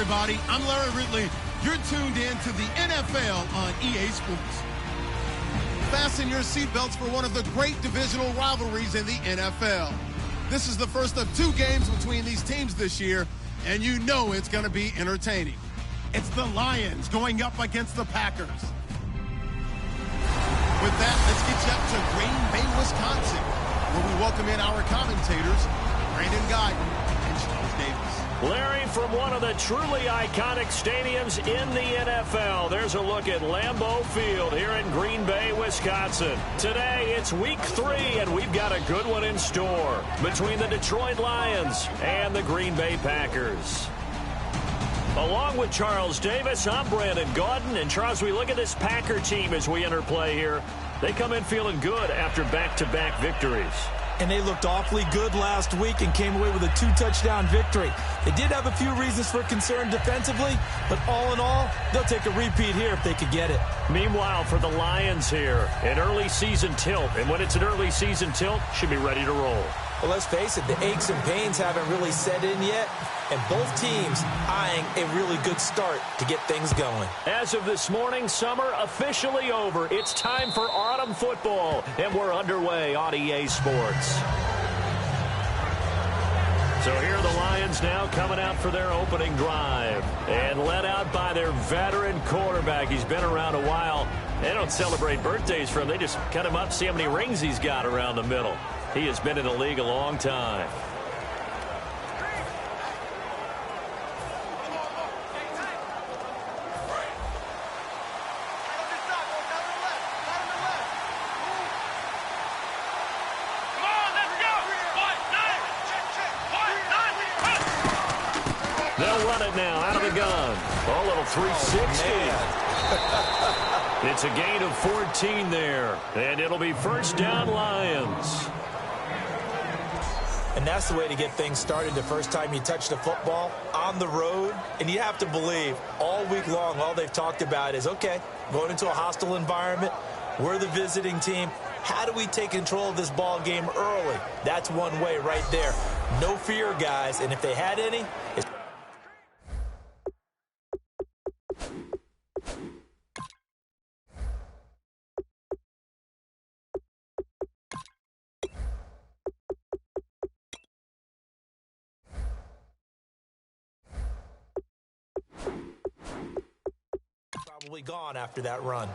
everybody. I'm Larry Ridley. You're tuned in to the NFL on EA Sports. Fasten your seatbelts for one of the great divisional rivalries in the NFL. This is the first of two games between these teams this year, and you know it's going to be entertaining. It's the Lions going up against the Packers. With that, let's get you up to Green Bay, Wisconsin, where we welcome in our commentators, Brandon Guyton and Charles Davis. Larry, from one of the truly iconic stadiums in the NFL, there's a look at Lambeau Field here in Green Bay, Wisconsin. Today, it's week 3, and we've got a good one in store between the Detroit Lions and the Green Bay Packers. Along with Charles Davis, I'm Brandon Guyton. And Charles, we look at this Packer team as we enter play here. They come in feeling good after back-to-back victories. And they looked awfully good last week and came away with a 2-touchdown victory. They did have a few reasons for concern defensively, but all in all, they'll take a repeat here if they could get it. Meanwhile, for the Lions here, an early season tilt. And when it's an early season tilt, should be ready to roll. Well, let's face it, the aches and pains haven't really set in yet, and both teams eyeing a really good start to get things going. As of this morning, summer officially over. It's time for autumn football, and we're underway on EA Sports. So here are the Lions now coming out for their opening drive, and led out by their veteran quarterback. He's been around a while. They don't celebrate birthdays for him. They just cut him up, see how many rings he's got around the middle. He has been in the league a long time. They'll run it now out of the gun. A little 360. It's a gain of 14 there. And it'll be first down, Lions. And that's the way to get things started the first time you touch the football on the road. And you have to believe all week long, all they've talked about is, okay, going into a hostile environment. We're the visiting team. How do we take control of this ball game early? That's one way right there. No fear, guys. And if they had any, it's probably gone after that run.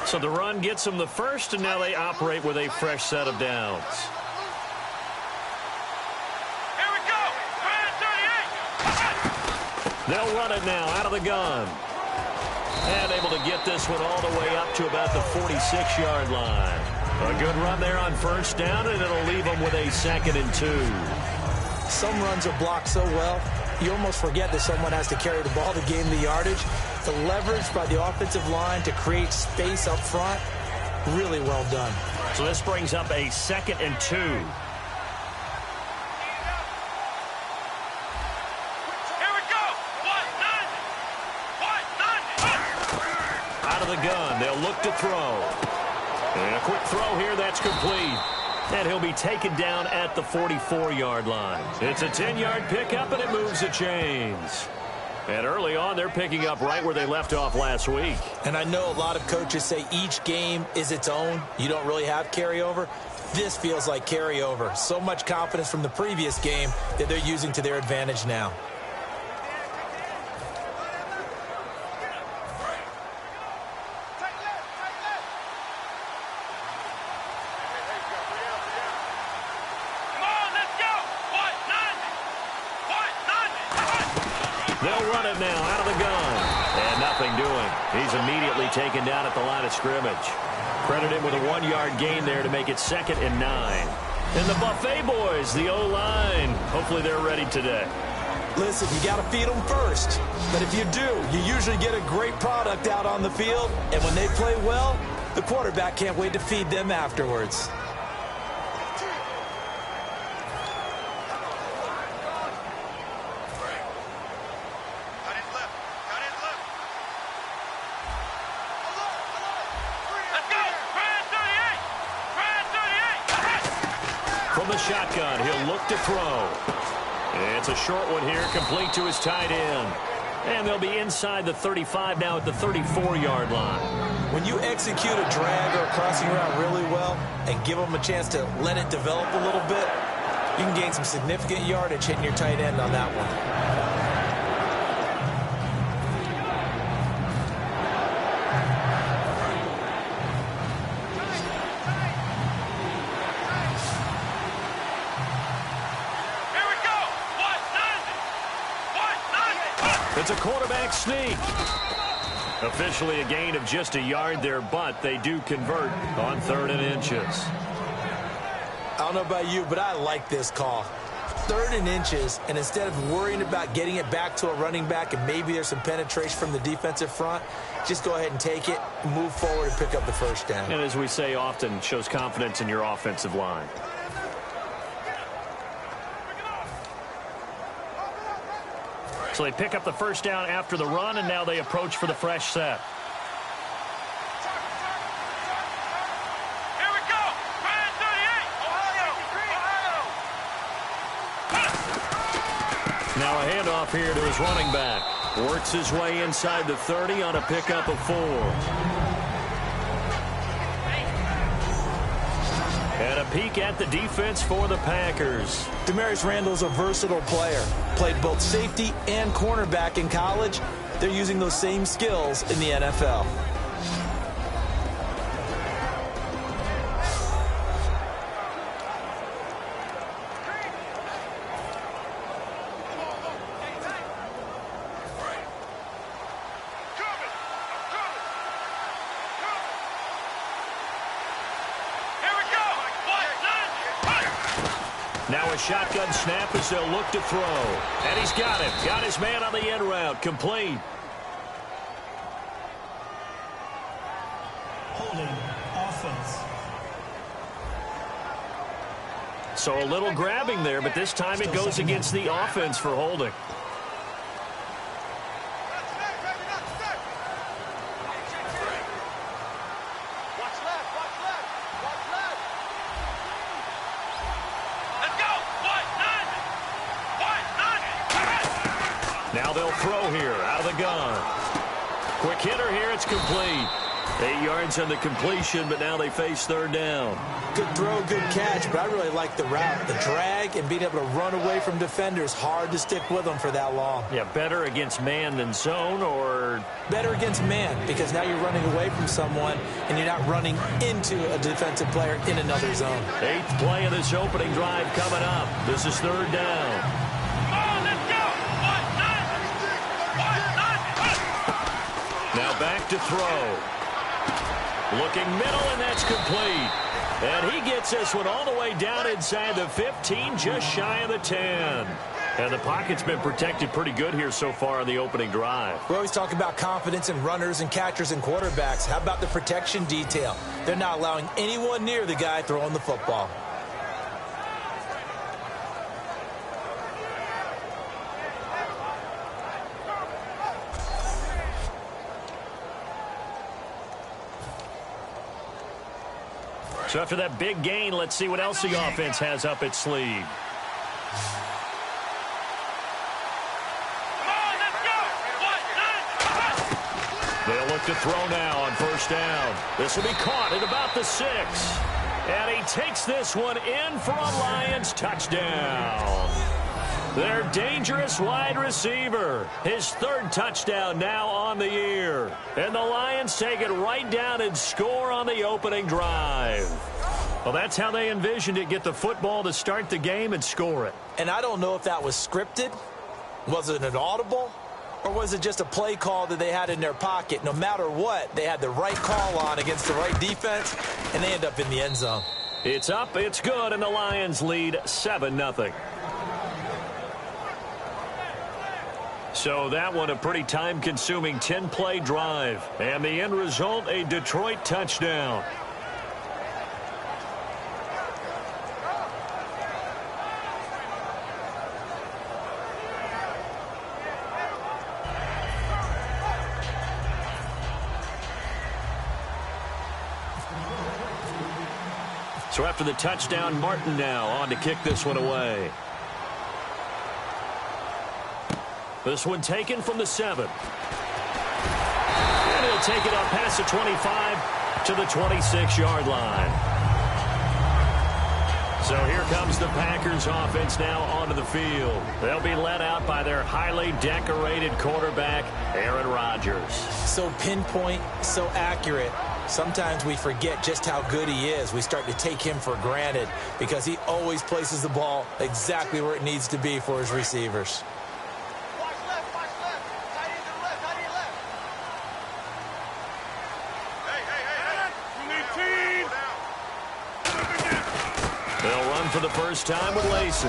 So the run gets them the first, and now they operate with a fresh set of downs. Here we go! They'll run it now out of the gun. And able to get this one all the way up to about the 46-yard line. A good run there on first down, and it'll leave them with a 2nd and 2. Some runs are blocked so well, you almost forget that someone has to carry the ball to gain the yardage. The leverage by the offensive line to create space up front, really well done. So this brings up a 2nd and 2. Here we go! Out of the gun, they'll look to throw. And a quick throw here, that's complete. And he'll be taken down at the 44-yard line. It's a 10-yard pickup, and it moves the chains. And early on, they're picking up right where they left off last week. And I know a lot of coaches say each game is its own. You don't really have carryover. This feels like carryover. So much confidence from the previous game that they're using to their advantage now. They'll run it now out of the gun. And nothing doing. He's immediately taken down at the line of scrimmage. Credit him with a 1-yard gain there to make it 2nd and 9. And the Buffet boys, the O-line, hopefully they're ready today. Listen, you got to feed them first. But if you do, you usually get a great product out on the field. And when they play well, the quarterback can't wait to feed them afterwards. From the shotgun, he'll look to throw. It's a short one here, complete to his tight end. And they'll be inside the 35 now at the 34-yard line. When you execute a drag or a crossing route really well and give them a chance to let it develop a little bit, you can gain some significant yardage hitting your tight end on that one. It's a quarterback sneak. Officially a gain of just a yard there, but they do convert on 3rd and inches. I don't know about you, but I like this call. 3rd and inches, and instead of worrying about getting it back to a running back and maybe there's some penetration from the defensive front, just go ahead and take it, move forward, and pick up the first down. And as we say often, shows confidence in your offensive line. So they pick up the first down after the run, and now they approach for the fresh set. Here we go. Brand 38. Ohio. Now a handoff here to his running back. Works his way inside the 30 on a pickup of 4. And a peek at the defense for the Packers. Damarious Randall's a versatile player. Played both safety and cornerback in college. They're using those same skills in the NFL. Now a shotgun snap as they'll look to throw. And he's got him. Got his man on the end route. Complete. Holding offense. So a little grabbing there, but this time it goes against the offense for holding. Now they'll throw here out of the gun. Quick hitter here. It's complete. 8 yards on the completion, but now they face 3rd down. Good throw, good catch, but I really like the route. The drag and being able to run away from defenders, hard to stick with them for that long. Yeah, better against man than zone, or? Better against man, because now you're running away from someone and you're not running into a defensive player in another zone. 8th play of this opening drive coming up. This is 3rd down. Now back to throw. Looking middle, and that's complete. And he gets this one all the way down inside the 15, just shy of the 10. And the pocket's been protected pretty good here so far on the opening drive. We always talk about confidence in runners and catchers and quarterbacks. How about the protection detail? They're not allowing anyone near the guy throwing the football. So after that big gain, let's see what else the offense has up its sleeve. They'll look to throw now on 1st down. This will be caught at about the 6. And he takes this one in for a Lions touchdown. Their dangerous wide receiver. His 3rd touchdown now on the year. And the Lions take it right down and score on the opening drive. Well, that's how they envisioned it. Get the football to start the game and score it. And I don't know if that was scripted. Was it an audible? Or was it just a play call that they had in their pocket? No matter what, they had the right call on against the right defense, and they end up in the end zone. It's up, it's good, and the Lions lead 7-0. So that one a pretty time-consuming 10-play drive. And the end result, a Detroit touchdown. So after the touchdown, Martin now on to kick this one away. This one taken from the 7. And he'll take it up past the 25 to the 26-yard line. So here comes the Packers offense now onto the field. They'll be led out by their highly decorated quarterback, Aaron Rodgers. So pinpoint, so accurate. Sometimes we forget just how good he is. We start to take him for granted because he always places the ball exactly where it needs to be for his receivers. Watch left, watch left. Tight end to the left, tight end left. Hey. They'll run for the first time with Lacy.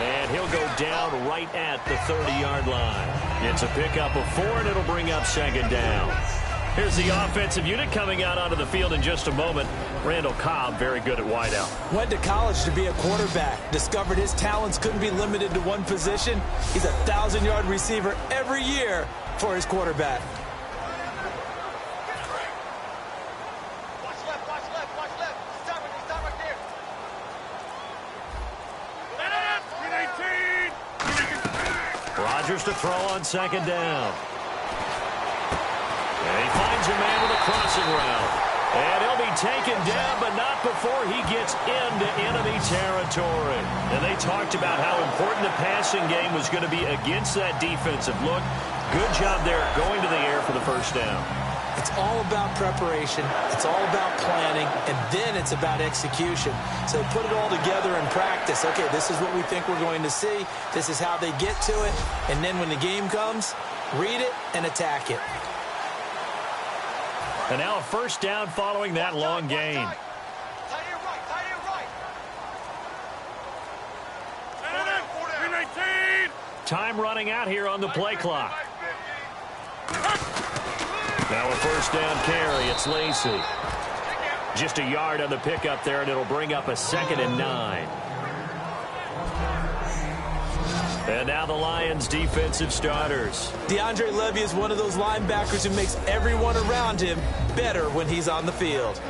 And he'll go down right at the 30-yard line. It's a pickup of 4, and it'll bring up second down. Here's the offensive unit coming out onto the field in just a moment. Randall Cobb, very good at wideout. Went to college to be a quarterback. Discovered his talents couldn't be limited to one position. He's a 1,000-yard receiver every year for his quarterback. Watch left, watch left, watch left. Stop right there. Rodgers to throw on second down. And he finds a man with a crossing route. And he'll be taken down, but not before he gets into enemy territory. And they talked about how important the passing game was going to be against that defensive look. Good job there going to the air for the first down. It's all about preparation. It's all about planning. And then it's about execution. So they put it all together in practice. Okay, this is what we think we're going to see. This is how they get to it. And then when the game comes, read it and attack it. And now a first down following that long gain. Tight end right, tight end right. 319. Time running out here on the play clock. Now a first down carry. It's Lacy. Just a yard on the pickup there, and it'll bring up a 2nd and 9. And now the Lions' defensive starters. DeAndre Levy is one of those linebackers who makes everyone around him better when he's on the field.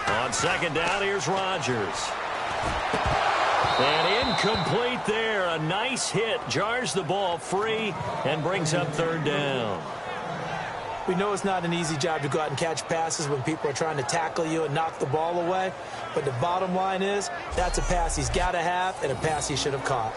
On second down, here's Rodgers. And incomplete there. A nice hit. Jars the ball free and brings up third down. We know it's not an easy job to go out and catch passes when people are trying to tackle you and knock the ball away. But the bottom line is that's a pass he's got to have and a pass he should have caught.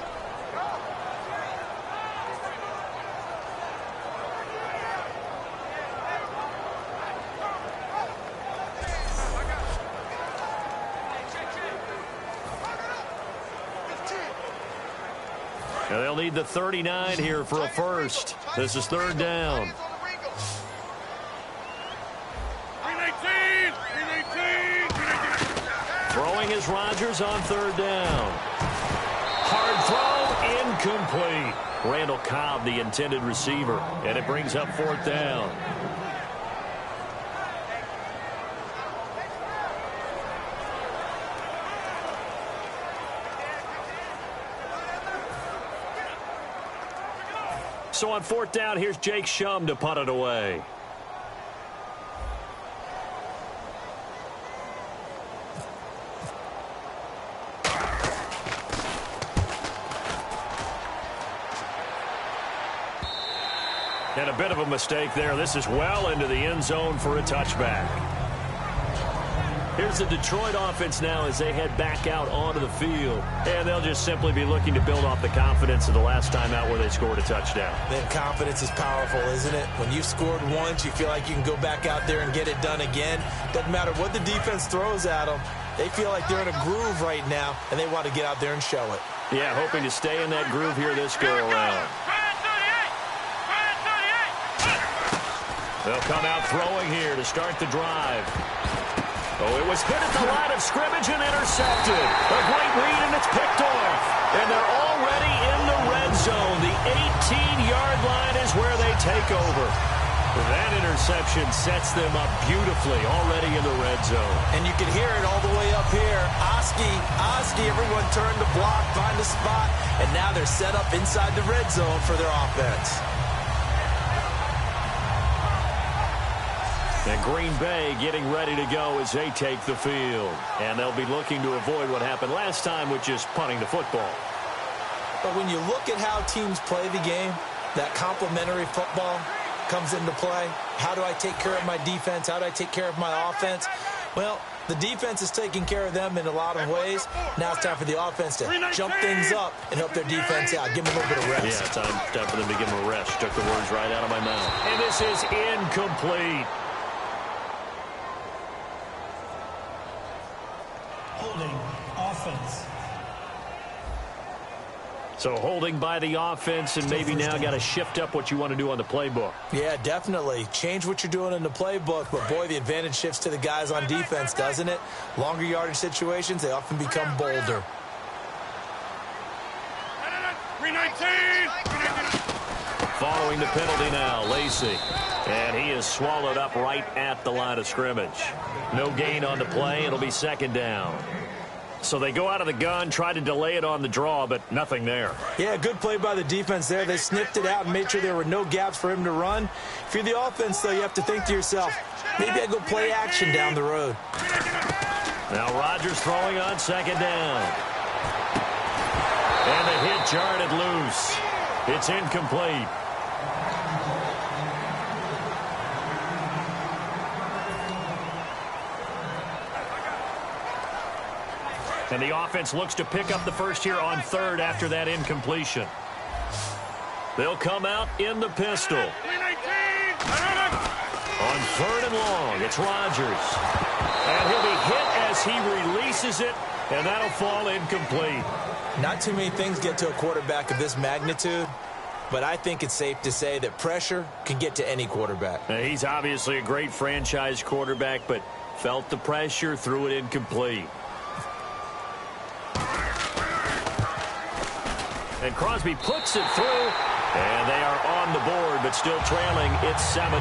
Now they'll need the 39 here for a first. This is third down. 319. Throwing is Rodgers on third down. Hard throw, incomplete. Randall Cobb, the intended receiver, and it brings up fourth down. So on fourth down, here's Jake Shum to punt it away. And a bit of a mistake there. This is well into the end zone for a touchback. Here's the Detroit offense now as they head back out onto the field. And they'll just simply be looking to build off the confidence of the last time out where they scored a touchdown. That confidence is powerful, isn't it? When you've scored once, you feel like you can go back out there and get it done again. Doesn't matter what the defense throws at them. They feel like they're in a groove right now, and they want to get out there and show it. Yeah, hoping to stay in that groove here this go-around. They'll come out throwing here to start the drive. Oh, it was hit at the line of scrimmage and intercepted. A great read, and it's picked off. And they're already in the red zone. The 18-yard line is where they take over. That interception sets them up beautifully already in the red zone. And you can hear it all the way up here. Oski, everyone turned to block, find a spot, and now they're set up inside the red zone for their offense. And Green Bay getting ready to go as they take the field. And they'll be looking to avoid what happened last time, which is punting the football. But when you look at how teams play the game, that complementary football comes into play. How do I take care of my defense? How do I take care of my offense? Well, the defense is taking care of them in a lot of ways. Now it's time for the offense to jump things up and help their defense out. Give them a little bit of rest. Yeah, time for them to give them a rest. Took the words right out of my mouth. And this is incomplete. Holding offense. So holding by the offense, and maybe now got to shift up what you want to do on the playbook. Yeah, definitely. Change what you're doing in the playbook, but boy, the advantage shifts to the guys on defense, doesn't it? Longer yardage situations, they often become bolder. 319! Following the penalty now, Lacy. And he is swallowed up right at the line of scrimmage. No gain on the play. It'll be second down. So they go out of the gun, try to delay it on the draw, but nothing there. Yeah, good play by the defense there. They sniffed it out and made sure there were no gaps for him to run. If you're the offense, though, you have to think to yourself, maybe I go play action down the road. Now Rodgers throwing on second down. And the hit jarred it loose. It's incomplete. And the offense looks to pick up the first here on third after that incompletion. They'll come out in the pistol. On third and long, it's Rodgers. And he'll be hit as he releases it, and that'll fall incomplete. Not too many things get to a quarterback of this magnitude, but I think it's safe to say that pressure can get to any quarterback. Now, he's obviously a great franchise quarterback, but felt the pressure, threw it incomplete. And Crosby puts it through, and they are on the board, but still trailing. It's 7-3.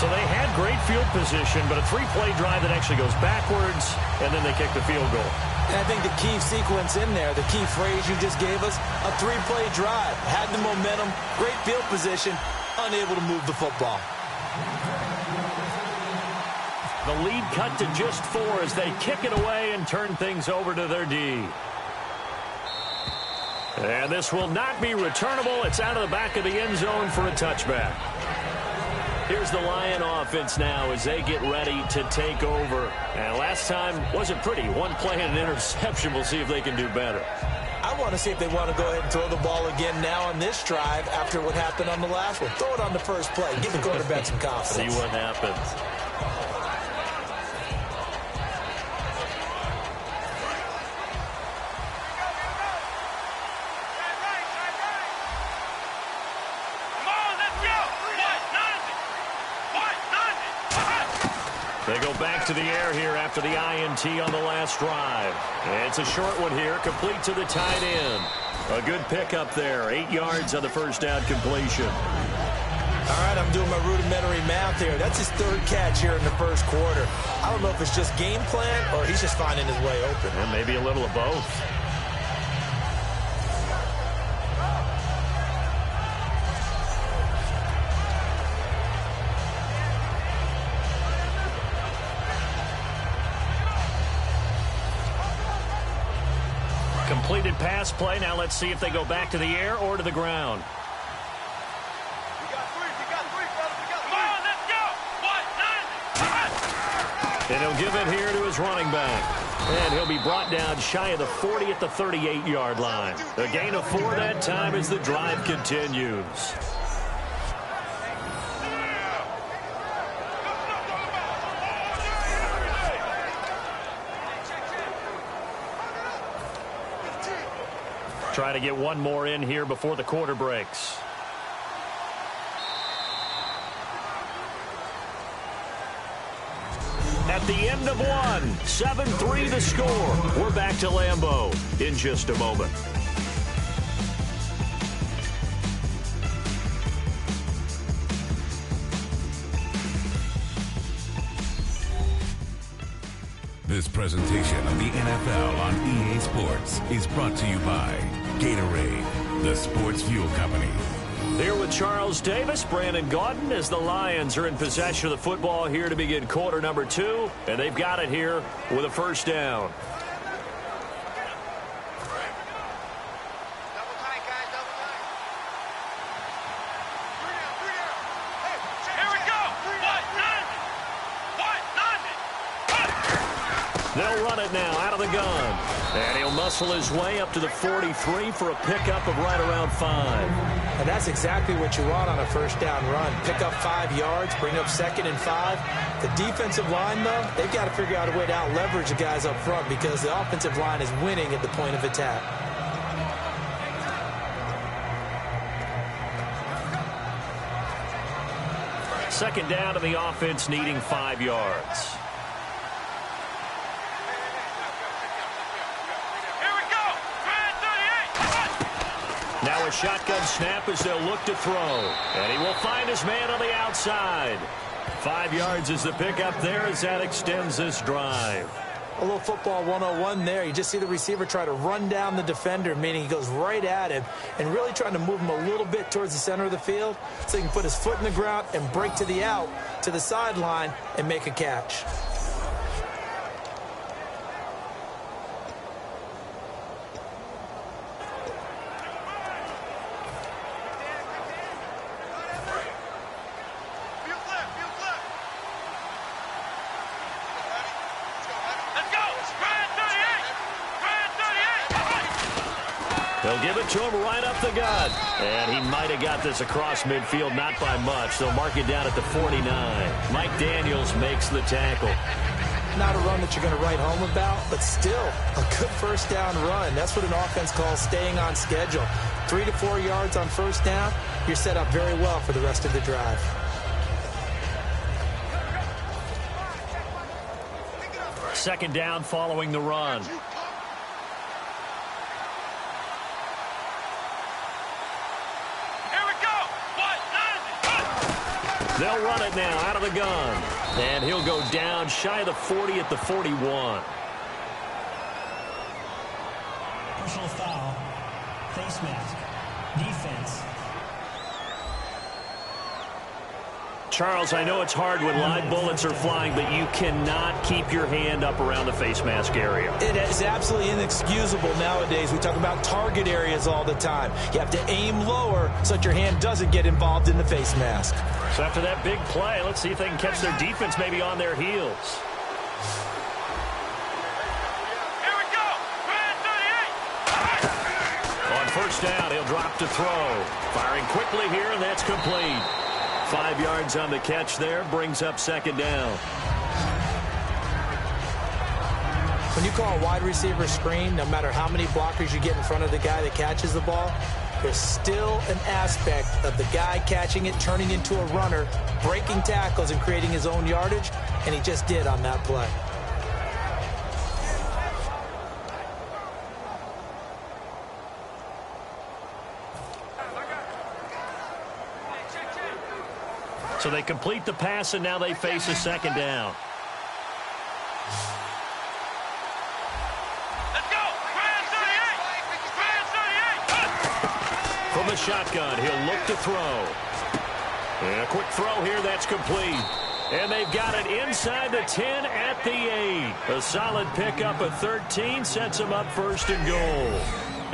So they had great field position, but a three-play drive that actually goes backwards, and then they kick the field goal. And I think the key sequence in there, the key phrase you just gave us, a three-play drive. Had the momentum, great field position, unable to move the football. The lead cut to just 4 as they kick it away and turn things over to their D. And this will not be returnable. It's out of the back of the end zone for a touchback. Here's the Lion offense now as they get ready to take over. And last time wasn't pretty. One play and an interception. We'll see if they can do better. I want to see if they want to go ahead and throw the ball again now on this drive after what happened on the last one. Throw it on the first play. Give the quarterback some confidence. See what happens. They go back to the air here after the INT on the last drive. It's a short one here, complete to the tight end. A good pickup there, 8 yards on the first down completion. All right, I'm doing my rudimentary math here. That's his third catch here in the first quarter. I don't know if it's just game plan or he's just finding his way open. And maybe a little of both. Completed pass play. Now let's see if they go back to the air or to the ground. We got three, fellas, we got three. Come on, let's go. 1, 9, 5. And he'll give it here to his running back. And he'll be brought down shy of the 40 at the 38-yard line. A gain of 4 that time as the drive continues. Try to get one more in here before the quarter breaks. At at the end of one. 7-3 the score. We're back to Lambeau in just a moment. This presentation of the NFL on EA Sports is brought to you by Gatorade, the sports fuel company. Here with Charles Davis, Brandon Gaudin, as the Lions are in possession of the football here to begin quarter number 2, and they've got it here with a first down. They'll run it now out of the gun. And he'll muscle his way up to the 43 for a pickup of right around 5. And that's exactly what you want on a first down run. Pick up 5 yards, bring up 2nd and 5. The defensive line, though, they've got to figure out a way to out-leverage the guys up front because the offensive line is winning at the point of attack. Second down to the offense needing 5 yards. Now a shotgun snap as they'll look to throw. And he will find his man on the outside. 5 yards is the pickup there as that extends this drive. A little football 101 there. You just see the receiver try to run down the defender, meaning he goes right at him and really trying to move him a little bit towards the center of the field so he can put his foot in the ground and break to the out, to the sideline, and make a catch. They'll give it to him right up the gut. And he might have got this across midfield, not by much. They'll mark it down at the 49. Mike Daniels makes the tackle. Not a run that you're going to write home about, but still a good first down run. That's what an offense calls staying on schedule. 3 to 4 yards on first down, you're set up very well for the rest of the drive. Second down following the run. They'll run it now out of the gun. And he'll go down shy of the 40 at the 41. Personal foul. Face mask. Defense. Charles, I know it's hard when live bullets are flying, but you cannot keep your hand up around the face mask area. It is absolutely inexcusable nowadays. We talk about target areas all the time. You have to aim lower so that your hand doesn't get involved in the face mask. So after that big play, let's see if they can catch their defense maybe on their heels. Here we go. On first down, he'll drop to throw. Firing quickly here, and that's complete. 5 yards on the catch there, brings up second down. When you call a wide receiver screen, no matter how many blockers you get in front of the guy that catches the ball, there's still an aspect of the guy catching it, turning into a runner, breaking tackles and creating his own yardage, and he just did on that play. So they complete the pass, and now they face a second down. Let's go. Grand 38. From the shotgun, he'll look to throw. And a quick throw here, that's complete. And they've got it inside the 10 at the 8. A solid pickup of 13 sets them up first and goal.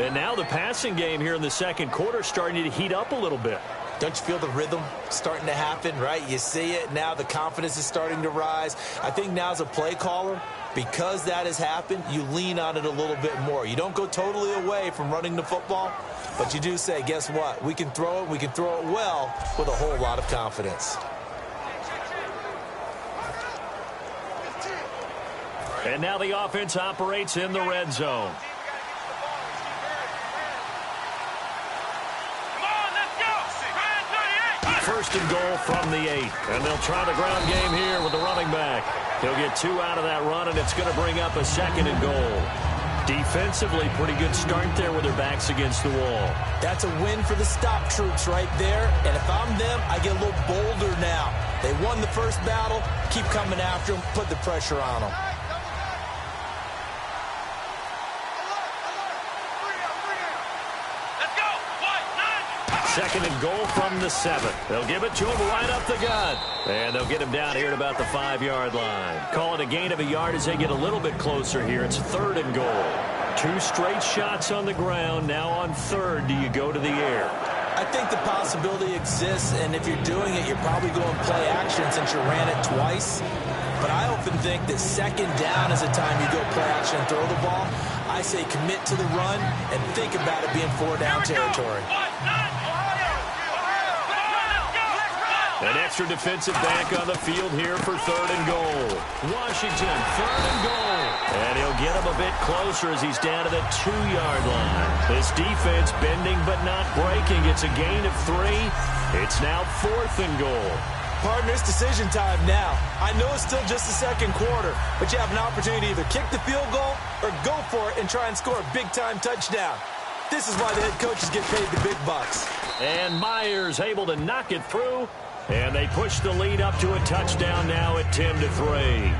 And now the passing game here in the second quarter starting to heat up a little bit. Don't you feel the rhythm starting to happen, right? You see it. Now the confidence is starting to rise. I think now as a play caller, because that has happened, you lean on it a little bit more. You don't go totally away from running the football, but you do say, guess what? We can throw it. We can throw it well with a whole lot of confidence. And now the offense operates in the red zone. First and goal from the 8. And they'll try the ground game here with the running back. He'll get 2 out of that run, and it's going to bring up a 2nd and goal. Defensively, pretty good start there with their backs against the wall. That's a win for the stop troops right there. And if I'm them, I get a little bolder now. They won the first battle. Keep coming after them. Put the pressure on them. Let's go. 2nd and goal from the 7. They'll give it to him right up the gut. And they'll get him down here at about the 5-yard line. Call it a gain of a yard as they get a little bit closer here. It's 3rd and goal. 2 straight shots on the ground. Now on 3rd, do you go to the air? I think the possibility exists, and if you're doing it, you're probably going play action since you ran it twice. But I often think that 2nd down is the time you go play action and throw the ball. I say commit to the run and think about it being 4-down territory. An extra defensive back on the field here for 3rd and goal. Washington, 3rd and goal. And he'll get him a bit closer as he's down to the 2-yard line. This defense bending but not breaking. It's a gain of 3. It's now 4th and goal. Partner, it's decision time now. I know it's still just the 2nd quarter, but you have an opportunity to either kick the field goal or go for it and try and score a big-time touchdown. This is why the head coaches get paid the big bucks. And Myers able to knock it through. And they push the lead up to a touchdown now at 10-3.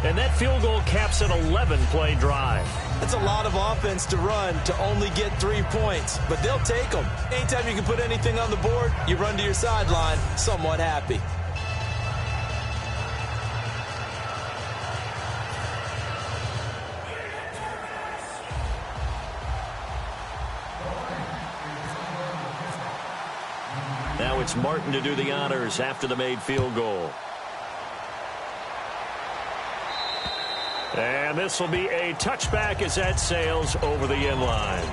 And that field goal caps an 11-play drive. That's a lot of offense to run to only get 3 points, but they'll take them. Anytime you can put anything on the board, you run to your sideline somewhat happy. Now it's Martin to do the honors after the made field goal. And this will be a touchback as that sails over the end line.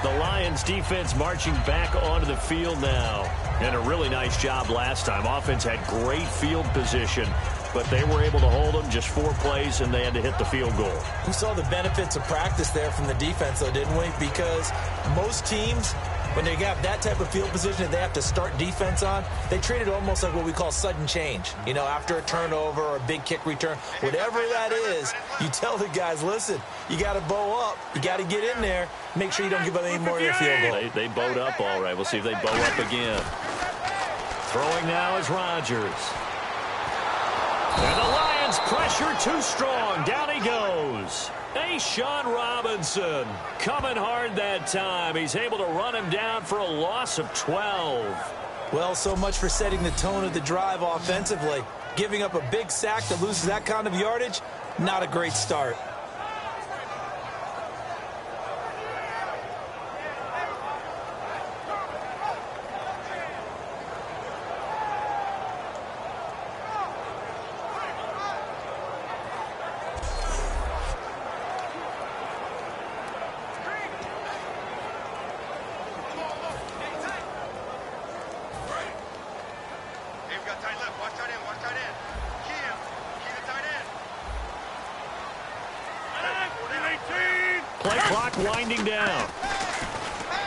The Lions defense marching back onto the field now. And a really nice job last time. Offense had great field position, but they were able to hold them just 4 plays, and they had to hit the field goal. We saw the benefits of practice there from the defense, though, didn't we? Because most teams, when they have that type of field position that they have to start defense on, they treat it almost like what we call sudden change. You know, after a turnover or a big kick return, whatever that is, you tell the guys, listen, you got to bow up. You got to get in there. Make sure you don't give up any more of your field goal. They bowed up all right. We'll see if they bow up again. Throwing now is Rodgers. And the Lions pressure too strong. Down he goes. A'Shawn Robinson coming hard that time. He's able to run him down for a loss of 12. Well, so much for setting the tone of the drive offensively. Giving up a big sack that loses that kind of yardage, not a great start. Play clock winding down.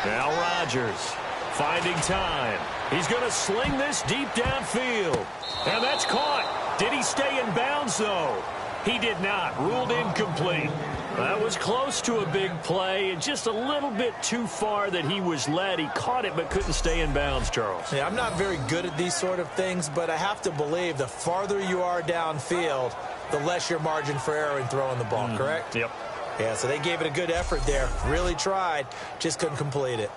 Now Rodgers finding time. He's going to sling this deep downfield. And that's caught. Did he stay in bounds, though? He did not. Ruled incomplete. That was close to a big play, and just a little bit too far that he was led. He caught it but couldn't stay in bounds, Charles. Yeah, I'm not very good at these sort of things, but I have to believe the farther you are downfield, the less your margin for error in throwing the ball, correct? Yep. Yeah, so they gave it a good effort there. Really tried, just couldn't complete it.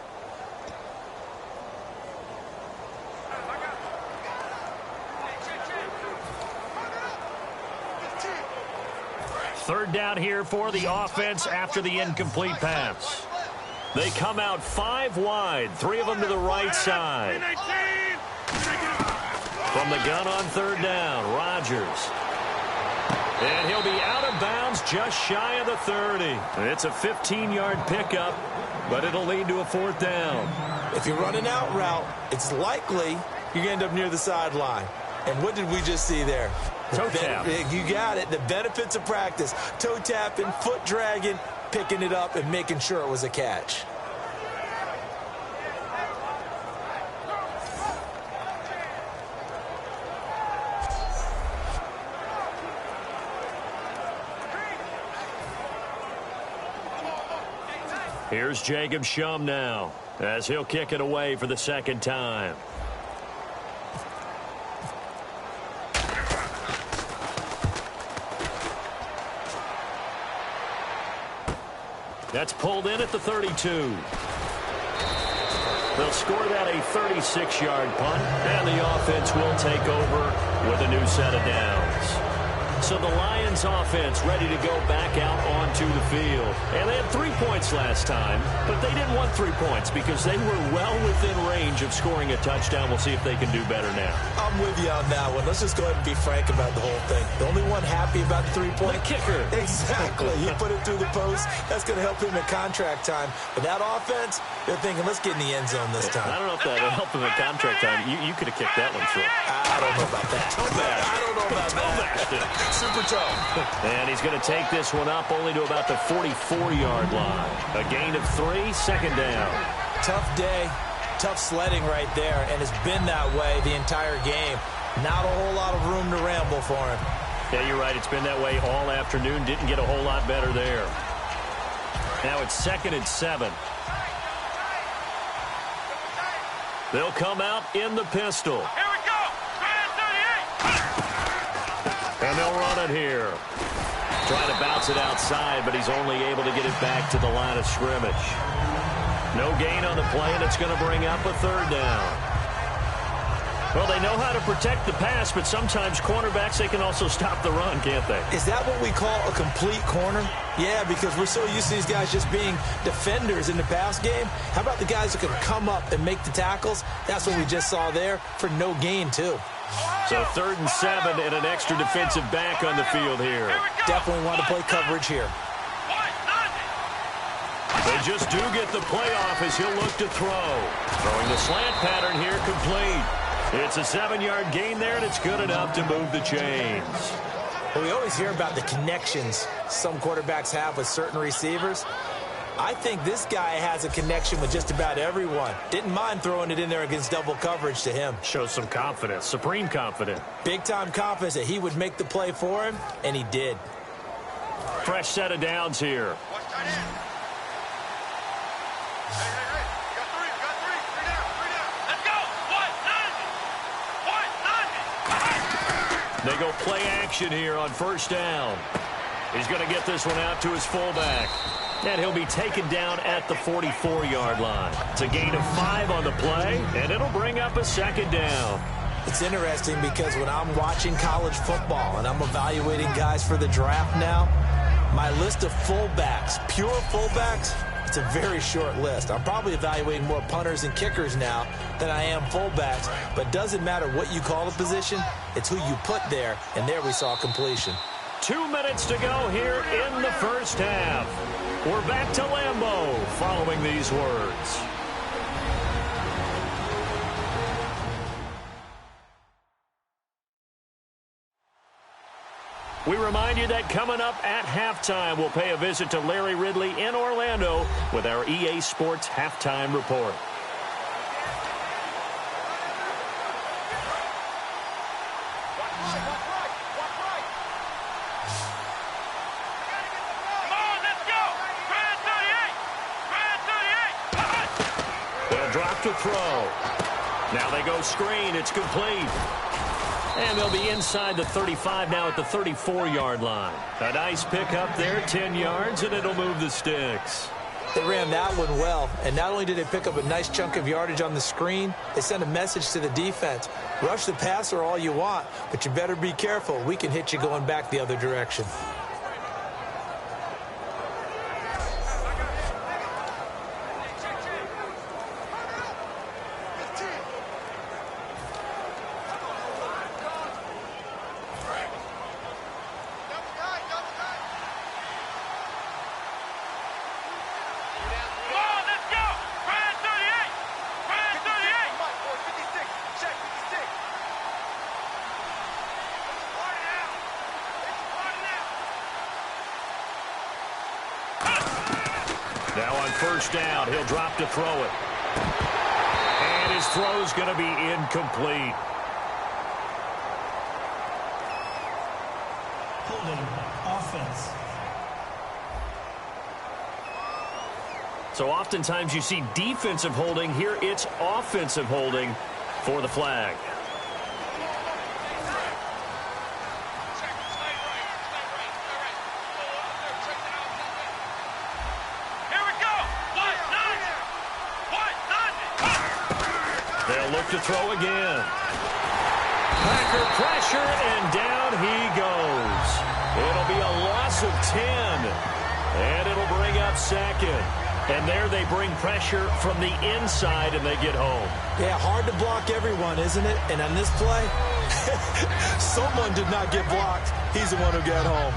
Third down here for the offense after the incomplete pass. They come out 5 wide, 3 of them to the right side. From the gun on third down, Rodgers. And he'll be out of bounds just shy of the 30. It's a 15-yard pickup, but it'll lead to a 4th down. If you run an out route, it's likely you're going to end up near the sideline. And what did we just see there? Toe tap. You got it. The benefits of practice. Toe tapping, foot dragging, picking it up, and making sure it was a catch. Here's Jacob Schum now, as he'll kick it away for the second time. That's pulled in at the 32. They'll score that a 36-yard punt, and the offense will take over with a new set of downs. So the Lions offense ready to go back out onto the field. And they had 3 points last time, but they didn't want 3 points because they were well within range of scoring a touchdown. We'll see if they can do better now. I'm with you on that one. Let's just go ahead and be frank about the whole thing. The only one happy about the 3-point? The kicker. Exactly. He put it through the post. That's going to help him in contract time. But that offense, they're thinking, let's get in the end zone this time. I don't know if that will help him in contract time. You could have kicked that one through. I don't know about that. I don't know about that. Super toe. And he's going to take this one up only to about the 44-yard line. A gain of 3, second down. Tough day, tough sledding right there, and it's been that way the entire game. Not a whole lot of room to ramble for him. Yeah, you're right. It's been that way all afternoon. Didn't get a whole lot better there. Now it's 2nd and 7. They'll come out in the pistol. Here we go. 38. And they'll run it here. Trying to bounce it outside, but he's only able to get it back to the line of scrimmage. No gain on the play, and it's going to bring up a 3rd down. Well, they know how to protect the pass, but sometimes cornerbacks, they can also stop the run, can't they? Is that what we call a complete corner? Yeah, because we're so used to these guys just being defenders in the pass game. How about the guys who can come up and make the tackles? That's what we just saw there for no gain, too. So 3rd and 7 and an extra defensive back on the field here. Definitely want to play coverage here. They just do get the play off as he'll look to throw. Throwing the slant pattern here complete. It's a 7-yard gain there, and it's good enough to move the chains. Well, we always hear about the connections some quarterbacks have with certain receivers. I think this guy has a connection with just about everyone. Didn't mind throwing it in there against double coverage to him. Shows some confidence, supreme confidence. Big-time confidence that he would make the play for him, and he did. Fresh set of downs here. Watch tight end. Hey. We got three. Three down. Let's go. One, 90. They go play action here on 1st down. He's going to get this one out to his fullback. And he'll be taken down at the 44-yard line. It's a gain of 5 on the play, and it'll bring up a 2nd down. It's interesting because when I'm watching college football and I'm evaluating guys for the draft now, my list of fullbacks, pure fullbacks, it's a very short list. I'm probably evaluating more punters and kickers now than I am fullbacks, but it doesn't matter what you call the position, it's who you put there, and there we saw completion. 2 minutes to go here in the 1st half. We're back to Lambeau following these words. We remind you that coming up at halftime, we'll pay a visit to Larry Ridley in Orlando with our EA Sports Halftime Report. Drop to throw. Now they go screen. It's complete. And they'll be inside the 35 now at the 34-yard line. A nice pickup there, 10 yards, and it'll move the sticks. They ran that one well, and not only did they pick up a nice chunk of yardage on the screen, they sent a message to the defense. Rush the passer all you want, but you better be careful. We can hit you going back the other direction. Now on 1st down, he'll drop to throw it. And his throw's going to be incomplete. Holding offense. So oftentimes you see defensive holding. Here it's offensive holding for the flag. They'll look to throw again. Packer pressure, and down he goes. It'll be a loss of 10, and it'll bring up second. And there they bring pressure from the inside, and they get home. Yeah, hard to block everyone, isn't it? And on this play, someone did not get blocked. He's the one who got home.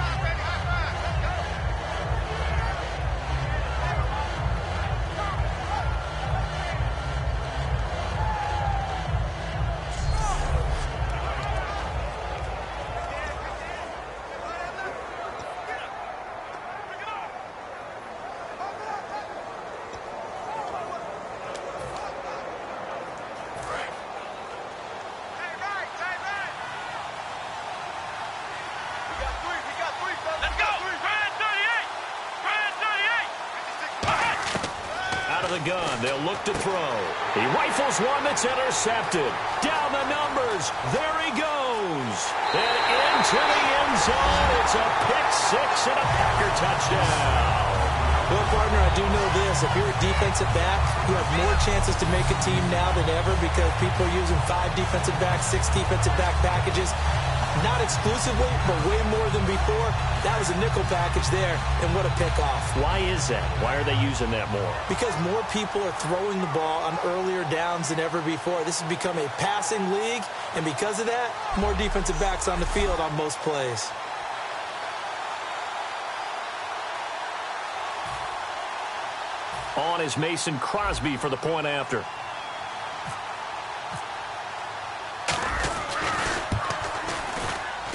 Gun. They'll look to throw. He rifles one that's intercepted. Down the numbers. There he goes. And into the end zone. It's a pick-6 and a Packer touchdown. Well, partner, I do know this. If you're a defensive back, you have more chances to make a team now than ever because people are using 5 defensive backs, 6 defensive back packages. Not exclusively, but way more than before. That was a nickel package there, and what a pickoff. Why is that? Why are they using that more? Because more people are throwing the ball on earlier downs than ever before. This has become a passing league, and because of that, more defensive backs on the field on most plays. On is Mason Crosby for the point after.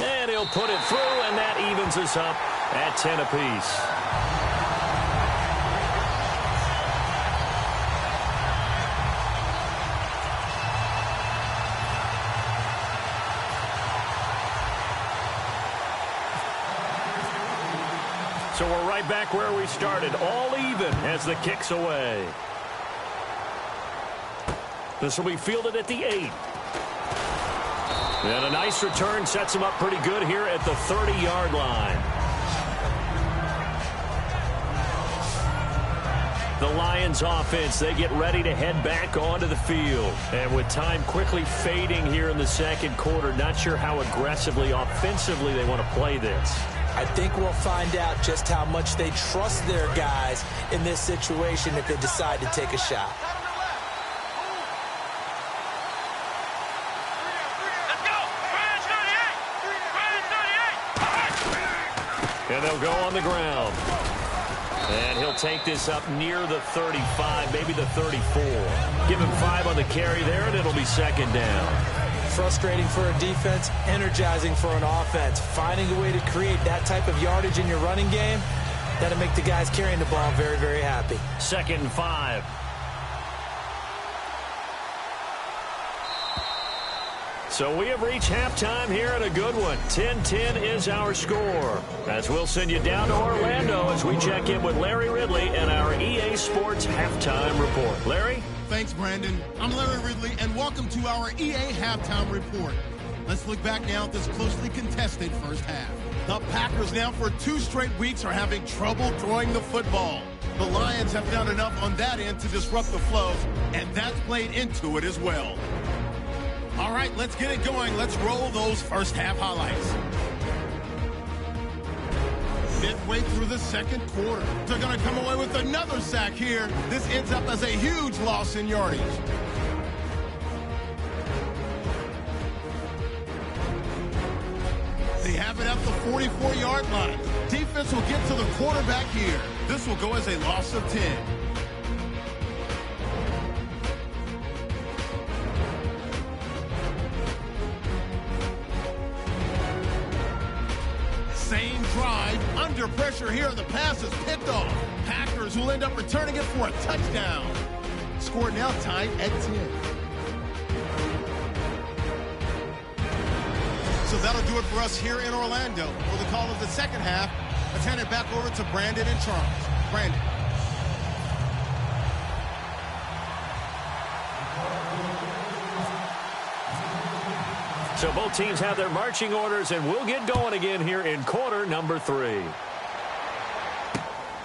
And he'll put it through, and that evens us up at 10 apiece. So we're right back where we started, all even as the kick's away. This will be fielded at the 8. And a nice return sets him up pretty good here at the 30-yard line. The Lions offense, they get ready to head back onto the field. And with time quickly fading here in the second quarter, not sure how aggressively, offensively they want to play this. I think we'll find out just how much they trust their guys in this situation if they decide to take a shot. And they'll go on the ground. And he'll take this up near the 35, maybe the 34. Give him 5 on the carry there, and it'll be second down. Frustrating for a defense, energizing for an offense. Finding a way to create that type of yardage in your running game, that'll make the guys carrying the ball very, very happy. 2nd and 5. So we have reached halftime here at a good one. 10-10 is our score. As we'll send you down to Orlando as we check in with Larry Ridley and our EA Sports Halftime Report. Larry? Thanks, Brandon. I'm Larry Ridley, and welcome to our EA Halftime Report. Let's look back now at this closely contested first half. The Packers now for 2 straight weeks are having trouble throwing the football. The Lions have done enough on that end to disrupt the flow, and that's played into it as well. All right, let's get it going. Let's roll those first half highlights. Midway through the second quarter, they're going to come away with another sack here. This ends up as a huge loss in yardage. They have it at the 44-yard line. Defense will get to the quarterback here. This will go as a loss of 10. Same drive, under pressure here, the pass is picked off. Packers will end up returning it for a touchdown. Score now tied at 10. So that'll do it for us here in Orlando. For the call of the second half, let's hand it back over to Brandon and Charles. Brandon. So both teams have their marching orders, and we'll get going again here in quarter number 3.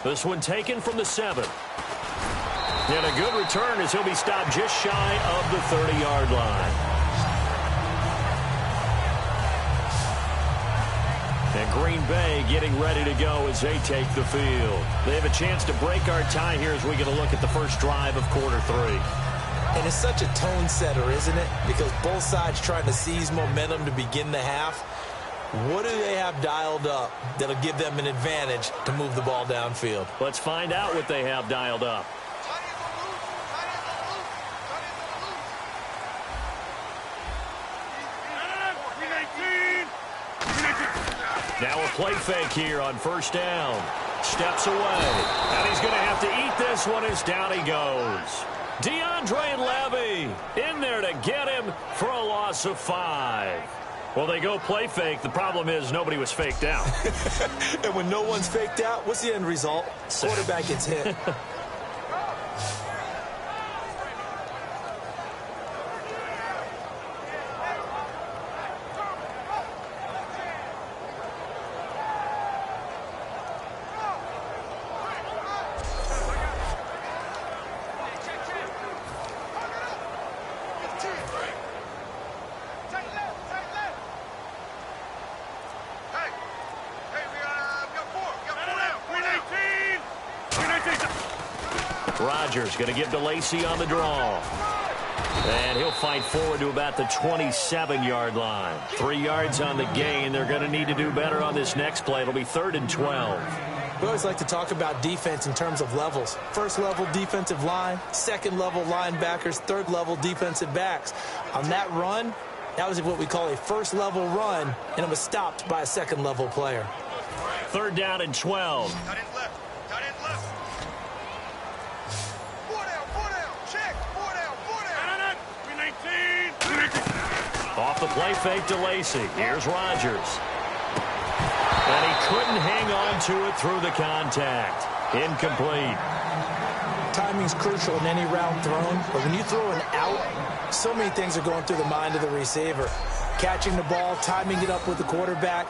This one taken from the 7. And a good return as he'll be stopped just shy of the 30-yard line. And Green Bay getting ready to go as they take the field. They have a chance to break our tie here as we get a look at the first drive of quarter 3. And it's such a tone setter, isn't it? Because both sides trying to seize momentum to begin the half. What do they have dialed up that'll give them an advantage to move the ball downfield? Let's find out what they have dialed up. Now a play fake here on first down. Steps away. And he's going to have to eat this one as down he goes. DeAndre Levy in there to get him for a loss of 5. Well, they go play fake. The problem is nobody was faked out. And when no one's faked out, what's the end result? Quarterback gets hit. Rodgers going to give to Lacy on the draw. And he'll fight forward to about the 27-yard line. 3 yards on the gain. They're going to need to do better on this next play. It'll be 3rd and 12. We always like to talk about defense in terms of levels. First level defensive line, second level linebackers, third level defensive backs. On that run, that was what we call a first level run, and it was stopped by a second level player. 3rd down and 12. Tight end left. Tight end left. 4 down. Check. 4 down. 319. Off the play fake to Lacy. Here's Rodgers. And he couldn't hang on to it through the contact. Incomplete. Timing's crucial in any route thrown, but when you throw an out, so many things are going through the mind of the receiver. Catching the ball, timing it up with the quarterback.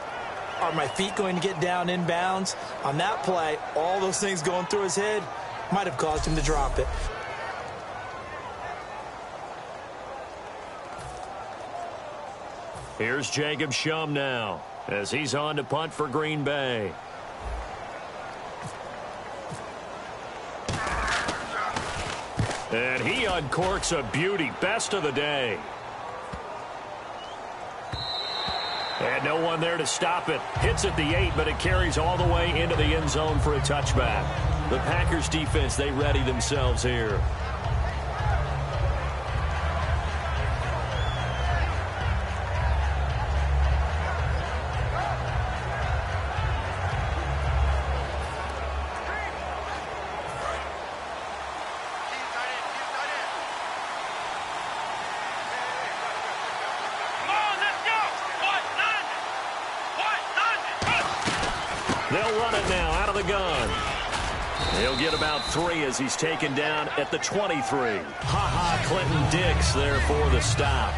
Are my feet going to get down in bounds? On that play, all those things going through his head might have caused him to drop it. Here's Jacob Shum now as he's on to punt for Green Bay. And he uncorks a beauty. Best of the day. And no one there to stop it. Hits at the 8, but it carries all the way into the end zone for a touchback. The Packers defense, they ready themselves here. They'll run it now out of the gun. He'll get about 3 as he's taken down at the 23. Clinton Dix there for the stop.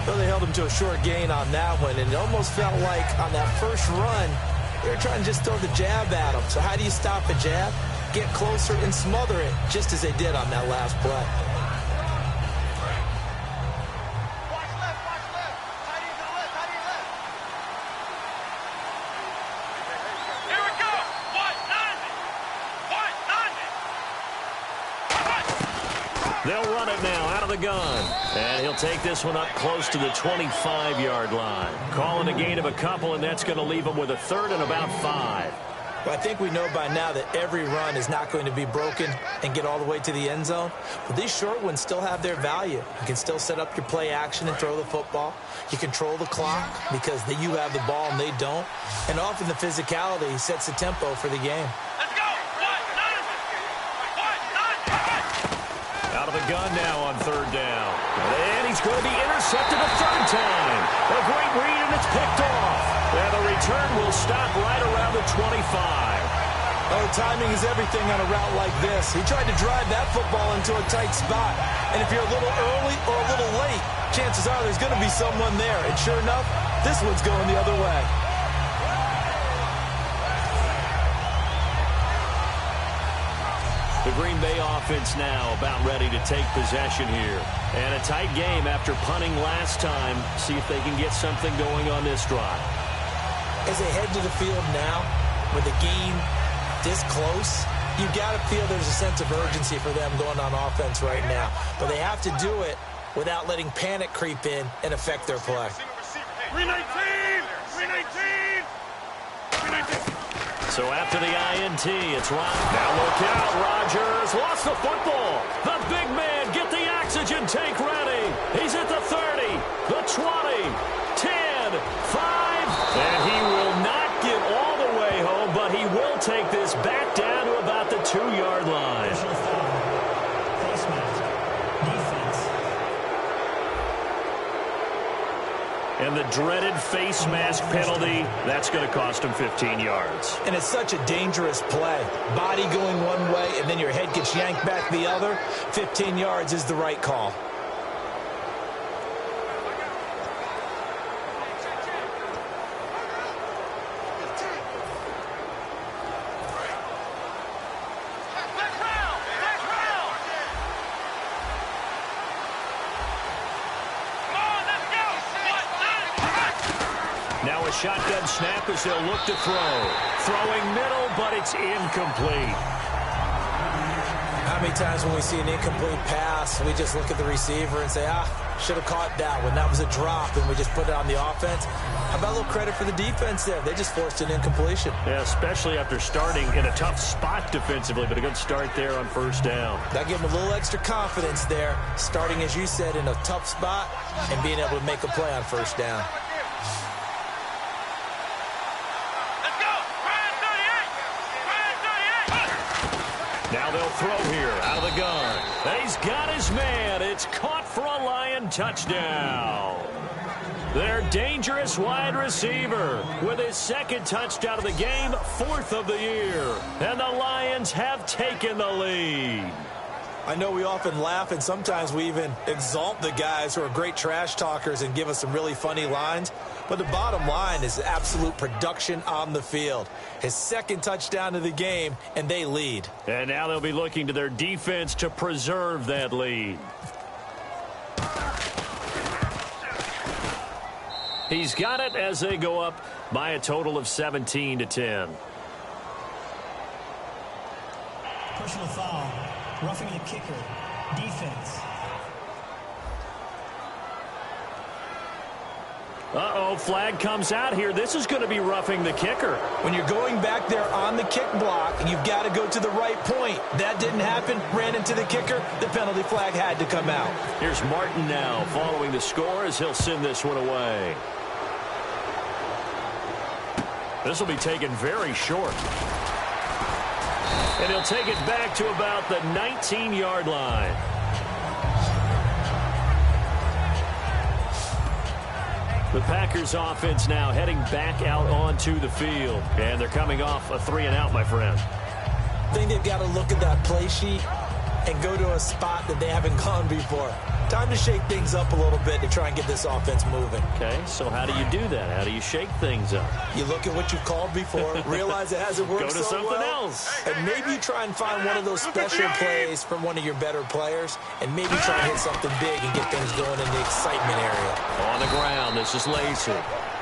Well, they held him to a short gain on that one, and it almost felt like on that first run, they were trying to just throw the jab at him. So how do you stop a jab? Get closer and smother it, just as they did on that last play. They'll run it now out of the gun. And he'll take this one up close to the 25-yard line. Calling a gain of a couple, and that's going to leave him with a 3rd and about 5. Well, I think we know by now that every run is not going to be broken and get all the way to the end zone. But these short ones still have their value. You can still set up your play action and throw the football. You control the clock because you have the ball and they don't. And often the physicality sets the tempo for the game. Out of the gun now on 3rd down. And he's going to be intercepted a 3rd time. A great read, and it's picked off. And the return will stop right around the 25. Oh, timing is everything on a route like this. He tried to drive that football into a tight spot. And if you're a little early or a little late, chances are there's going to be someone there. And sure enough, this one's going the other way. The Green Bay offense now about ready to take possession here. And a tight game after punting last time. See if they can get something going on this drive. As they head to the field now, with the game this close, you've got to feel there's a sense of urgency for them going on offense right now. But they have to do it without letting panic creep in and affect their play. 319! 319! 319! So after the INT, it's Ron. Now look out, Rodgers lost the football. The big man, get the oxygen tank ready. He's at the 30, the 20, 10, 5. And he will not get all the way home, but he will take this back down to about the 2-yard line. Personal foul. Face mask. Defense. And the dreaded face mask penalty, that's going to cost him 15 yards. And it's such a dangerous play. Body going one way, and then your head gets yanked back the other. 15 yards is the right call. Now a shotgun snap as they'll look to throw. Throwing middle, but it's incomplete. How many times when we see an incomplete pass, we just look at the receiver and say, should have caught that one. That was a drop, and we just put it on the offense. How about a little credit for the defense there? They just forced an incompletion. Yeah, especially after starting in a tough spot defensively, but a good start there on first down. That gave them a little extra confidence there, starting, as you said, in a tough spot and being able to make a play on first down. Now they'll throw here out of the gun. And he's got his man. It's caught for a Lion touchdown. Their dangerous wide receiver with his second touchdown of the game, 4th of the year. And the Lions have taken the lead. I know we often laugh, and sometimes we even exalt the guys who are great trash talkers and give us some really funny lines. But the bottom line is absolute production on the field. His second touchdown of the game, and they lead. And now they'll be looking to their defense to preserve that lead. He's got it as they go up by a total of 17-10. Personal foul. Roughing the kicker. Defense. Uh-oh, flag comes out here. This is going to be roughing the kicker. When you're going back there on the kick block, you've got to go to the right point. That didn't happen. Ran into the kicker. The penalty flag had to come out. Here's Martin now following the score as he'll send this one away. This will be taken very short. And he'll take it back to about the 19-yard line. The Packers offense now heading back out onto the field. And they're coming off a 3-and-out, my friend. I think they've got to look at that play sheet and go to a spot that they haven't gone before. Time to shake things up a little bit to try and get this offense moving. Okay, so how do you do that? How do you shake things up? You look at what you've called before, realize it hasn't worked Go to so something well, else. and maybe you try and find one of those special plays from one of your better players, and maybe try and hit something big and get things going in the excitement area. On the ground, this is Lacy.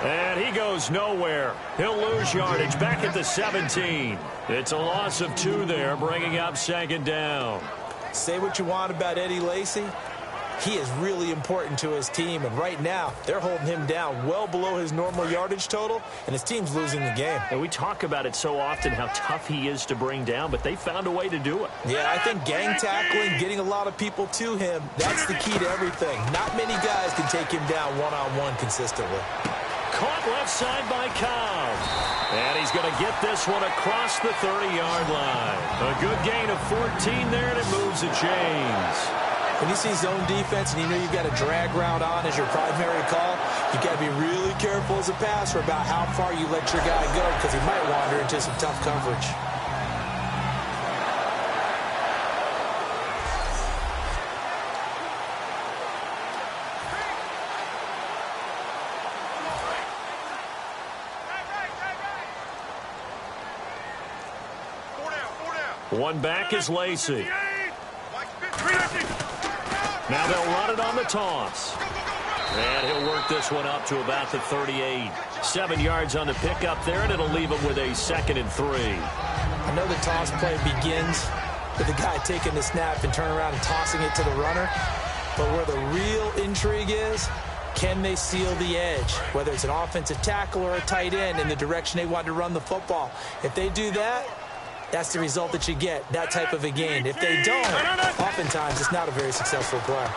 And he goes nowhere. He'll lose yardage back at the 17. It's a loss of 2 there, bringing up 2nd down. Say what you want about Eddie Lacy. He is really important to his team, and right now they're holding him down well below his normal yardage total, and his team's losing the game. And we talk about it so often, how tough he is to bring down, but they found a way to do it. Yeah, I think gang tackling, getting a lot of people to him, that's the key to everything. Not many guys can take him down one-on-one consistently. Caught left side by Cobb. And he's going to get this one across the 30-yard line. A good gain of 14 there, and it moves the chains. When you see zone defense and you know you've got a drag route on as your primary call, you've got to be really careful as a passer about how far you let your guy go, because he might wander into some tough coverage. One back is Lacey. Now they'll run it on the toss. And he'll work this one up to about the 38. 7 yards on the pickup there, and it'll leave him with a 2nd and 3. I know the toss play begins with the guy taking the snap and turning around and tossing it to the runner. But where the real intrigue is, can they seal the edge? Whether it's an offensive tackle or a tight end in the direction they want to run the football. If they do that, that's the result that you get, that type of a gain. If they don't, oftentimes it's not a very successful play.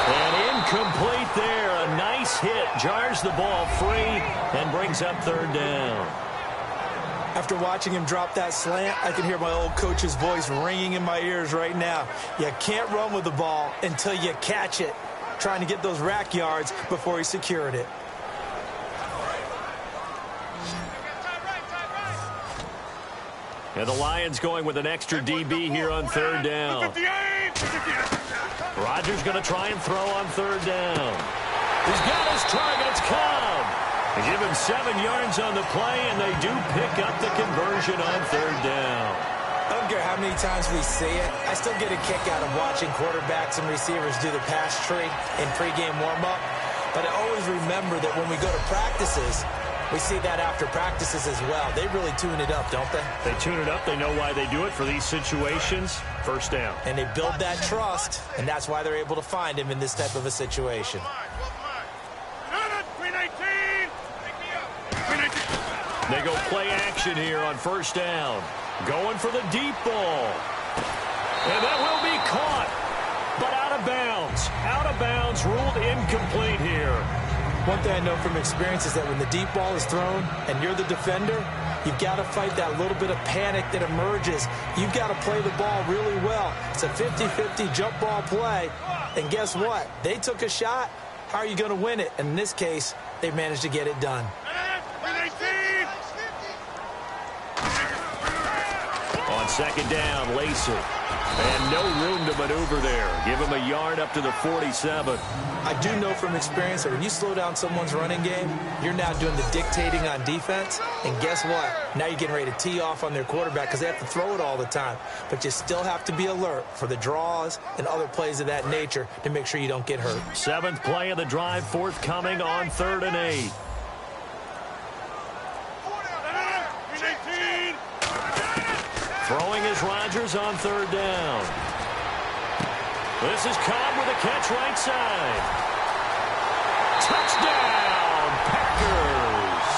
And incomplete there. A nice hit. Jars the ball free and brings up 3rd down. After watching him drop that slant, I can hear my old coach's voice ringing in my ears right now. You can't run with the ball until you catch it. Trying to get those rack yards before he secured it. And the Lions going with an extra DB here on 3rd down. Rodgers going to try and throw on 3rd down. He's got his targets. Cobb. They give him 7 yards on the play, and they do pick up the conversion on 3rd down. I don't care how many times we see it. I still get a kick out of watching quarterbacks and receivers do the pass tree in pregame warm-up. But I always remember that when we go to practices, we see that after practices as well. They really tune it up, don't they? They tune it up. They know why they do it for these situations. 1st down. And they build that trust, and that's why they're able to find him in this type of a situation. They go play action here on 1st down. Going for the deep ball. And that will be caught, but out of bounds. Out of bounds, ruled incomplete here. One thing I know from experience is that when the deep ball is thrown and you're the defender, you've got to fight that little bit of panic that emerges. You've got to play the ball really well. It's a 50-50 jump ball play. And guess what? They took a shot. How are you going to win it? And in this case, they managed to get it done. On 2nd down, Lacey. And no room to maneuver there. Give him a yard up to the 47. I do know from experience that when you slow down someone's running game, you're now doing the dictating on defense. And guess what? Now you're getting ready to tee off on their quarterback because they have to throw it all the time. But you still have to be alert for the draws and other plays of that nature to make sure you don't get hurt. 7th play of the drive forthcoming on 3rd and 8. Throwing is Rodgers on 3rd down. This is Cobb with a catch right side. Touchdown, Packers.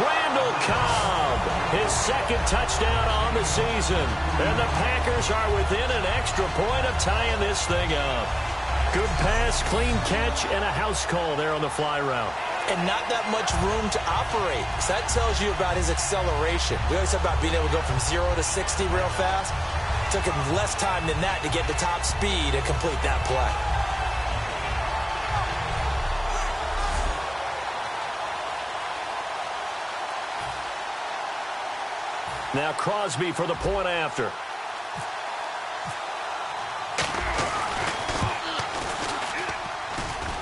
Randall Cobb, his 2nd touchdown on the season. And the Packers are within an extra point of tying this thing up. Good pass, clean catch, and a house call there on the fly route. And not that much room to operate. So that tells you about his acceleration. We always talk about being able to go from 0 to 60 real fast. It took him less time than that to get the top speed and complete that play. Now Crosby for the point after.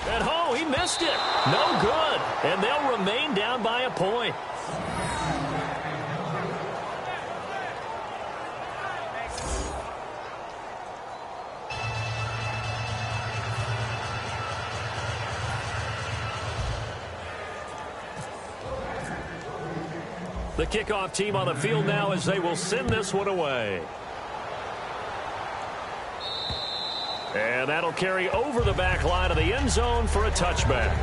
At home, he missed it. No good. And they'll remain down by a point. The kickoff team on the field now as they will send this one away. And that'll carry over the back line of the end zone for a touchback.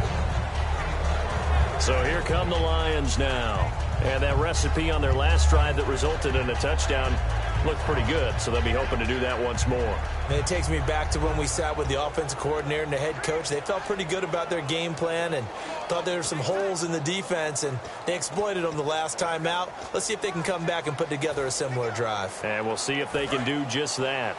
So here come the Lions now. And that recipe on their last drive that resulted in a touchdown looked pretty good, so they'll be hoping to do that once more. And it takes me back to when we sat with the offensive coordinator and the head coach. They felt pretty good about their game plan and thought there were some holes in the defense, and they exploited them the last time out. Let's see if they can come back and put together a similar drive. And we'll see if they can do just that.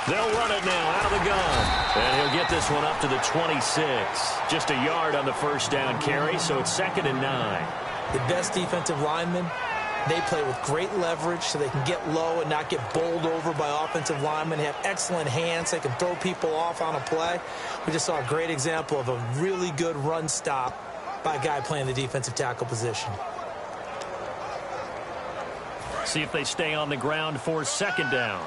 They'll run it now out of the gun. And he'll get this one up to the 26. Just a yard on the first down carry, so it's 2nd and 9. The best defensive linemen They play with great leverage so they can get low and not get bowled over by offensive linemen. They have excellent hands. They can throw people off on a play. We just saw a great example of a really good run stop by a guy playing the defensive tackle position. See if they stay on the ground for second down.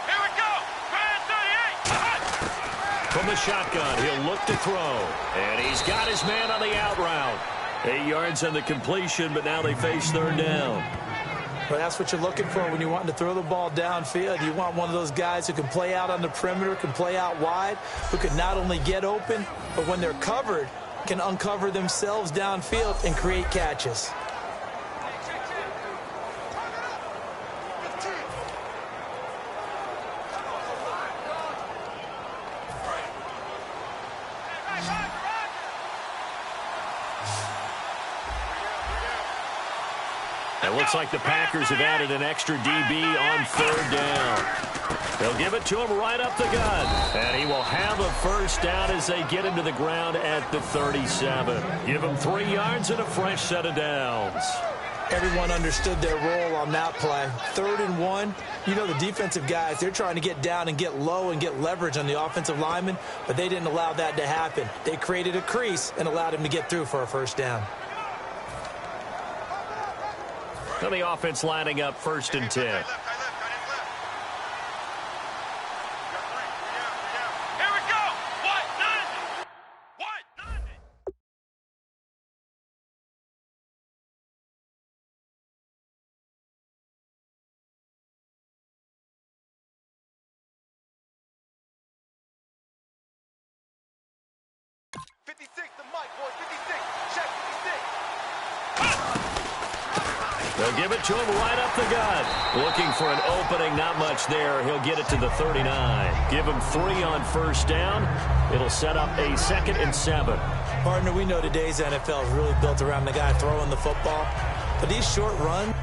Here we go. From the shotgun, he'll look to throw. And he's got his man on the out route. 8 yards on the completion, but now they face third down. Well, that's what you're looking for when you want to throw the ball downfield. You want one of those guys who can play out on the perimeter, can play out wide, who can not only get open, but when they're covered, can uncover themselves downfield and create catches. It looks like the Packers have added an extra DB on third down. They'll give it to him right up the gut. And he will have a first down as they get him to the ground at the 37. Give him 3 yards and a fresh set of downs. Everyone understood their role on that play. 3rd and 1. You know the defensive guys, they're trying to get down and get low and get leverage on the offensive lineman, but they didn't allow that to happen. They created a crease and allowed him to get through for a first down. So the offense lining up 1st and 10. Here we go. What? None. What? None. The mic, boy. 56. Check 56. They'll give it to him right up the gut. Looking for an opening, not much there. He'll get it to the 39. Give him 3 on first down. It'll set up a 2nd and 7. Partner, we know today's NFL is really built around the guy throwing the football. But these short runs,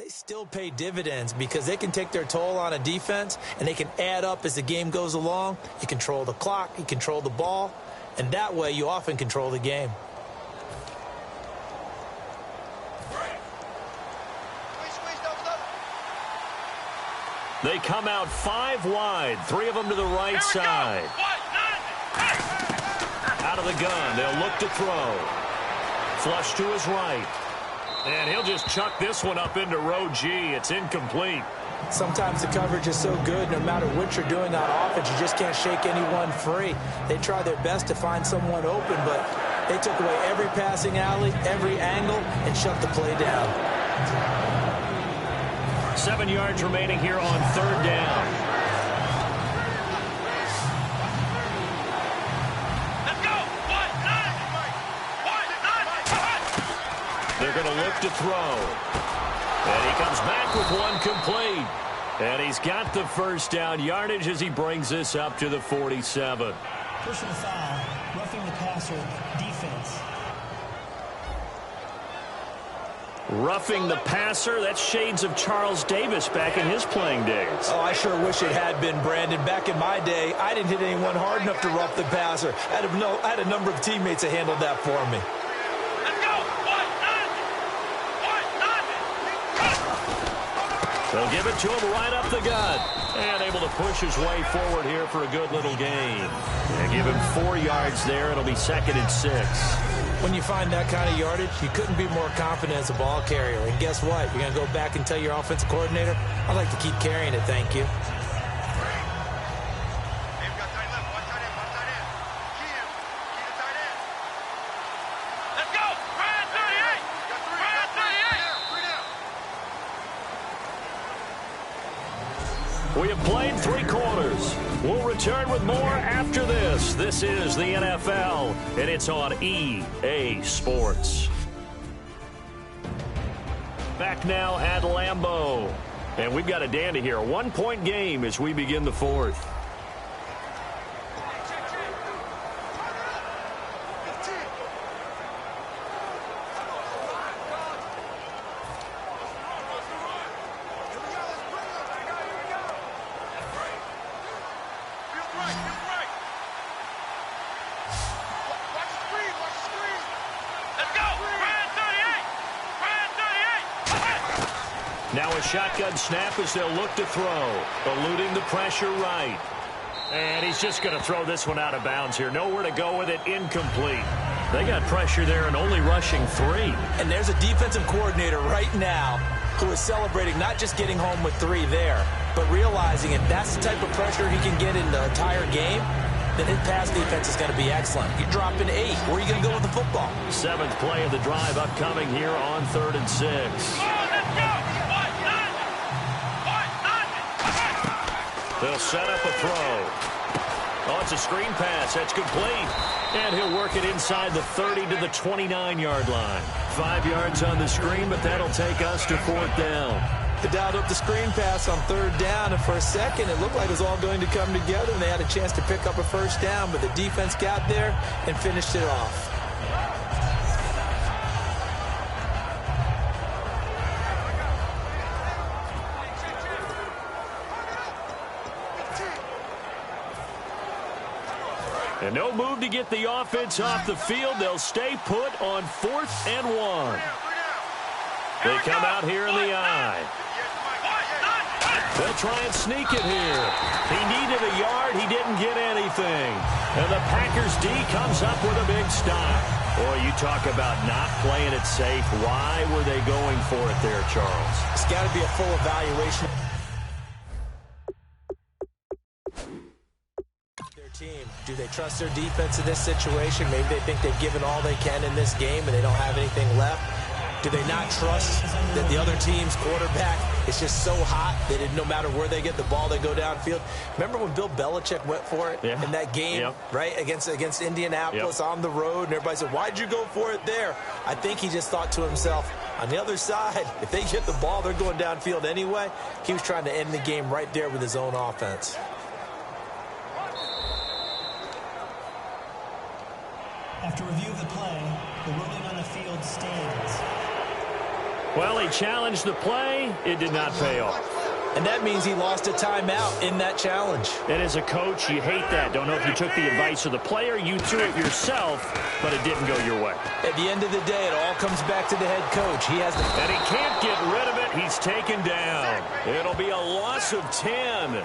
they still pay dividends because they can take their toll on a defense and they can add up as the game goes along. You control the clock, you control the ball, and that way you often control the game. They come out 5 wide, 3 of them to the right side. Out of the gun, they'll look to throw. Flush to his right. And he'll just chuck this one up into row G. It's incomplete. Sometimes the coverage is so good, no matter what you're doing on offense, you just can't shake anyone free. They try their best to find someone open, but they took away every passing alley, every angle, and shut the play down. 7 yards remaining here on 3rd down. Let's go! They're going to look to throw. And he comes back with one complete. And he's got the first down yardage as he brings this up to the 47. Personal foul, roughing the passer, defense. Roughing the passer, that's shades of Charles Davis back in his playing days. Oh, I sure wish it had been, Brandon. Back in my day, I didn't hit anyone hard enough to rough the passer. I had a number of teammates that handled that for me. They'll give it to him right up the gut. And able to push his way forward here for a good little gain. And give him 4 yards there. It'll be 2nd and 6. When you find that kind of yardage, you couldn't be more confident as a ball carrier. And guess what? You're going to go back and tell your offensive coordinator, I'd like to keep carrying it, thank you. Let's go! Ryan 38! Ryan 38! We have played 3 quarters. We'll return with more after this. This is the NFL, and it's on EA Sports. Back now at Lambeau. And we've got a dandy here. A 1-point game as we begin the 4th. Now a shotgun snap as they'll look to throw. Eluding the pressure right. And he's just going to throw this one out of bounds here. Nowhere to go with it. Incomplete. They got pressure there and only rushing 3. And there's a defensive coordinator right now who is celebrating not just getting home with 3 there, but realizing if that's the type of pressure he can get in the entire game, then his pass defense is going to be excellent. You're dropping 8. Where are you going to go with the football? 7th play of the drive upcoming here on 3rd and 6. They'll set up a throw. Oh, it's a screen pass. That's complete. And he'll work it inside the 30 to the 29-yard line. 5 yards on the screen, but that'll take us to 4th down. They dialed up the screen pass on 3rd down, and for a second it looked like it was all going to come together, and they had a chance to pick up a first down, but the defense got there and finished it off. And no move to get the offense off the field. They'll stay put on 4th and 1. They come out here in the eye. They'll try and sneak it here. He needed a yard. He didn't get anything. And the Packers D comes up with a big stop. Boy, you talk about not playing it safe. Why were they going for it there, Charles? It's got to be a full evaluation. Team. Do they trust their defense in this situation? Maybe they think they've given all they can in this game and they don't have anything left. Do they not trust that the other team's quarterback is just so hot that no matter where they get the ball, they go downfield? Remember when Bill Belichick went for it in that game, right, against Indianapolis on the road, and everybody said, why'd you go for it there? I think he just thought to himself, on the other side, if they get the ball, they're going downfield anyway. He was trying to end the game right there with his own offense. After review of the play, the ruling on the field stands. Well, he challenged the play. It did not pay off. And that means he lost a timeout in that challenge. And as a coach, you hate that. Don't know if you took the advice of the player, you threw it yourself, but it didn't go your way. At the end of the day, it all comes back to the head coach. He has the... And he can't get rid of it. He's taken down. It'll be a loss of 10.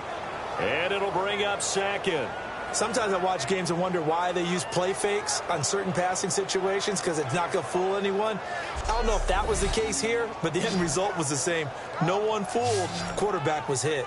And it'll bring up second. Sometimes I watch games and wonder why they use play fakes on certain passing situations, because it's not going to fool anyone. I don't know if that was the case here, but the end result was the same. No one fooled. Quarterback was hit.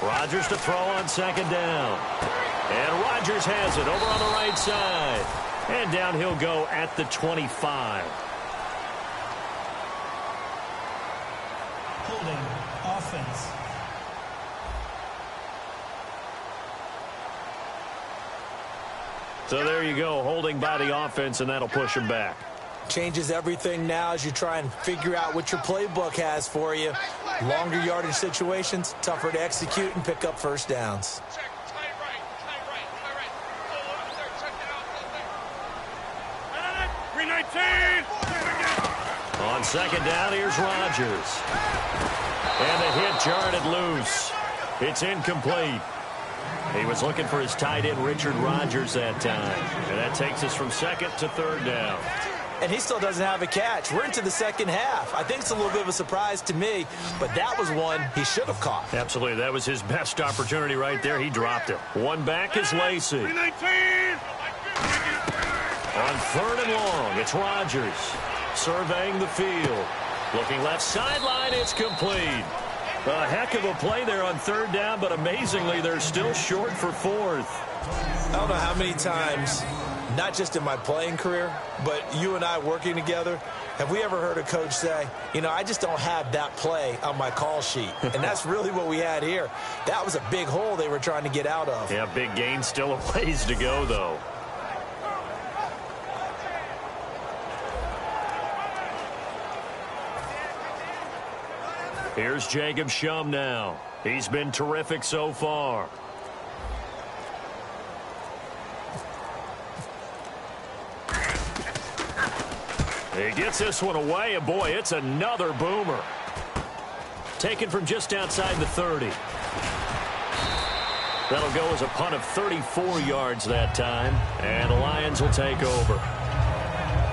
Rodgers to throw on second down. And Rodgers has it over on the right side. And down he'll go at the 25. Holding offense. So there you go, holding by the offense, and that'll push him back. Changes everything now as you try and figure out what your playbook has for you. Longer yardage situations, tougher to execute and pick up first downs. On second down, here's Rodgers. And the hit jarred it loose. It's incomplete. He was looking for his tight end, Richard Rodgers, that time. And that takes us from second to third down. And he still doesn't have a catch. We're into the second half. I think it's a little bit of a surprise to me, but that was one he should have caught. Absolutely. That was his best opportunity right there. He dropped it. One back is Lacy. On third and long, it's Rodgers surveying the field. Looking left sideline, it's complete. A heck of a play there on third down, but amazingly, they're still short for fourth. I don't know how many times, not just in my playing career, but you and I working together, have we ever heard a coach say, you know, I just don't have that play on my call sheet. And that's really what we had here. That was a big hole they were trying to get out of. Yeah, big gain, still a ways to go, though. Here's Jacob Shum now. He's been terrific so far. He gets this one away, and boy, it's another boomer. Taken from just outside the 30. That'll go as a punt of 34 yards that time, and the Lions will take over.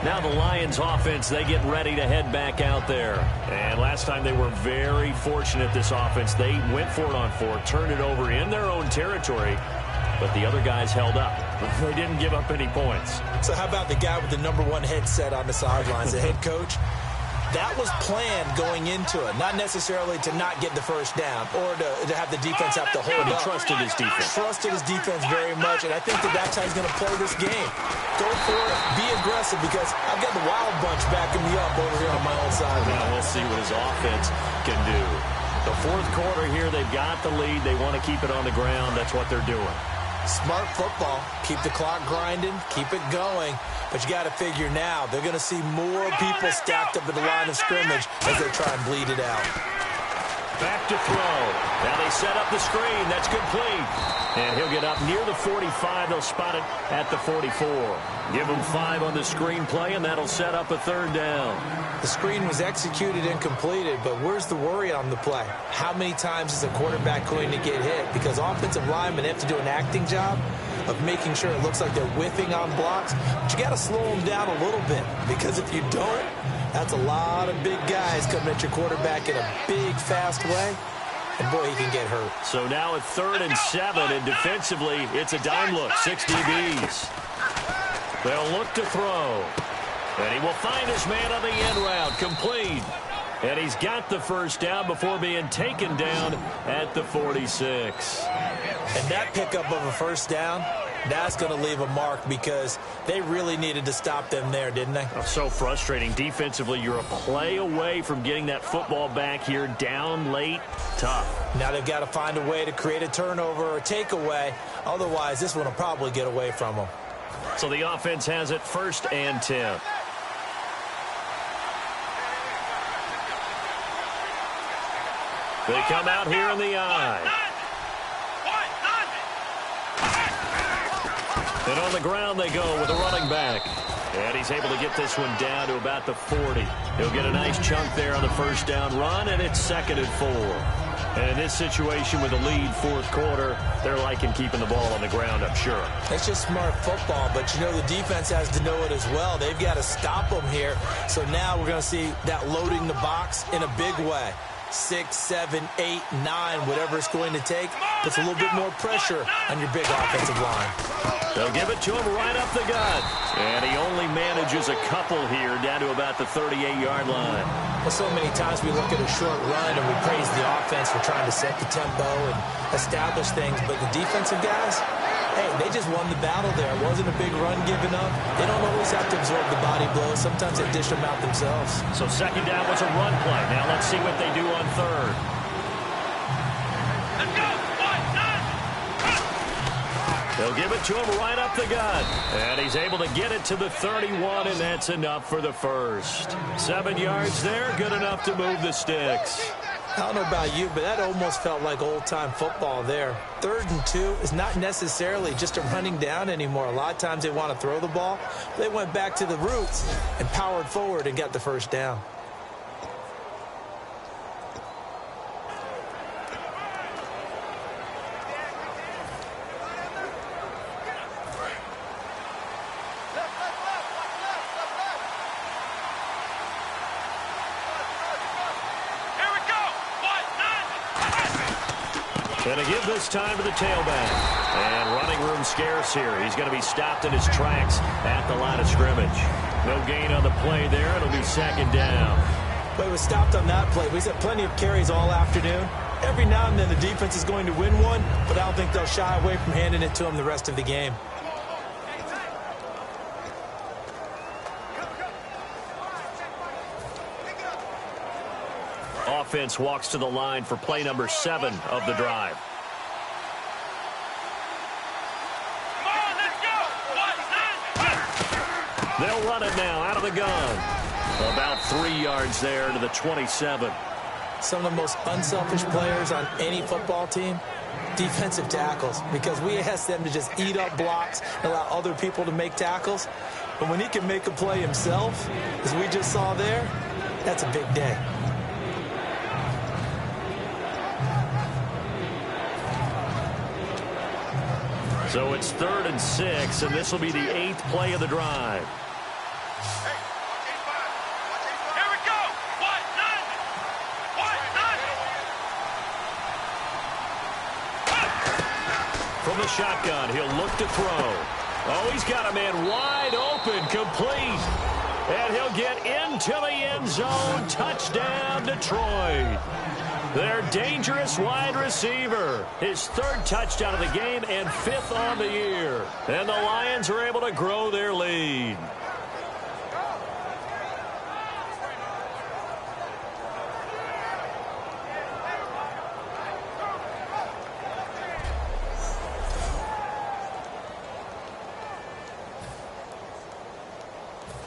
Now the Lions offense, they get ready to head back out there. And last time they were very fortunate, this offense. They went for it on fourth, turned it over in their own territory, but the other guys held up. They didn't give up any points. So how about the guy with the #1 headset on the sidelines, the head coach? That was planned going into it, not necessarily to not get the first down or to have the defense have to hold up. He trusted his defense. Trusted his defense very much, and I think that's how he's going to play this game. Go for it, be aggressive, because I've got the Wild Bunch backing me up over here on my own side. Now we'll see what his offense can do. The fourth quarter here, they've got the lead. They want to keep it on the ground. That's what they're doing. Smart football. Keep the clock grinding. Keep it going. But you got to figure now, they're going to see more people stacked up at the line of scrimmage as they try and bleed it out. Back to throw. Now they set up the screen. That's complete. And he'll get up near the 45. They'll spot it at the 44. Give him 5 on the screen play, and that'll set up a third down. The screen was executed and completed, but where's the worry on the play? How many times is a quarterback going to get hit? Because offensive linemen have to do an acting job of making sure it looks like they're whiffing on blocks. But you got to slow them down a little bit, because if you don't, that's a lot of big guys coming at your quarterback in a big, fast way. And, boy, he can get hurt. So now at 3rd and 7, and defensively, it's a dime look. 6 DBs. They'll look to throw. And he will find his man on the end route. Complete. And he's got the first down before being taken down at the 46. And that pickup of a first down, That's going to leave a mark because they really needed to stop them there, didn't they? Oh, so frustrating. Defensively, you're a play away from getting that football back here down late. Tough. Now they've got to find a way to create a turnover or takeaway. Otherwise, this one will probably get away from them. So the offense has it 1st and 10. They come out here in the eye. And on the ground they go with a running back. And he's able to get this one down to about the 40. He'll get a nice chunk there on the 1st down run, and it's 2nd and 4. And in this situation with a lead 4th quarter, they're liking keeping the ball on the ground, I'm sure. That's just smart football, but you know the defense has to know it as well. They've got to stop them here. So now we're going to see that loading the box in a big way. 6, 7, 8, 9, whatever it's going to take, puts a little bit more pressure on your big offensive line. They'll give it to him right up the gut. And he only manages a couple here down to about the 38-yard line. Well, so many times we look at a short run and we praise the offense for trying to set the tempo and establish things, but the defensive guys, hey, they just won the battle there. It wasn't a big run given up. They don't always have to absorb the body blows. Sometimes they dish them out themselves. So 2nd down was a run play. Now let's see what they do on 3rd. Let's go! 1, 9. They'll give it to him right up the gut. And he's able to get it to the 31, and that's enough for the 1st. 7 yards there, good enough to move the sticks. I don't know about you, but that almost felt like old-time football there. 3rd and 2 is not necessarily just a running down anymore. A lot of times they want to throw the ball. They went back to the roots and powered forward and got the 1st down. Going to give this time to the tailback. And running room scarce here. He's going to be stopped in his tracks at the line of scrimmage. No gain on the play there. It'll be 2nd down. But he was stopped on that play. We've had plenty of carries all afternoon. Every now and then the defense is going to win one, but I don't think they'll shy away from handing it to him the rest of the game. Offense walks to the line for play number 7 of the drive. Come on, let's go! 1, 9. They'll run it now out of the gun. About 3 yards there to the 27. Some of the most unselfish players on any football team, defensive tackles, because we ask them to just eat up blocks and allow other people to make tackles. But when he can make a play himself, as we just saw there, that's a big day. So it's 3rd and 6, and this will be the 8th play of the drive. Here we go! 1, 9. From the shotgun, he'll look to throw. Oh, he's got a man wide open, complete. And he'll get into the end zone. Touchdown, Detroit. Their dangerous wide receiver. His 3rd touchdown of the game and 5th on the year. And the Lions are able to grow their lead.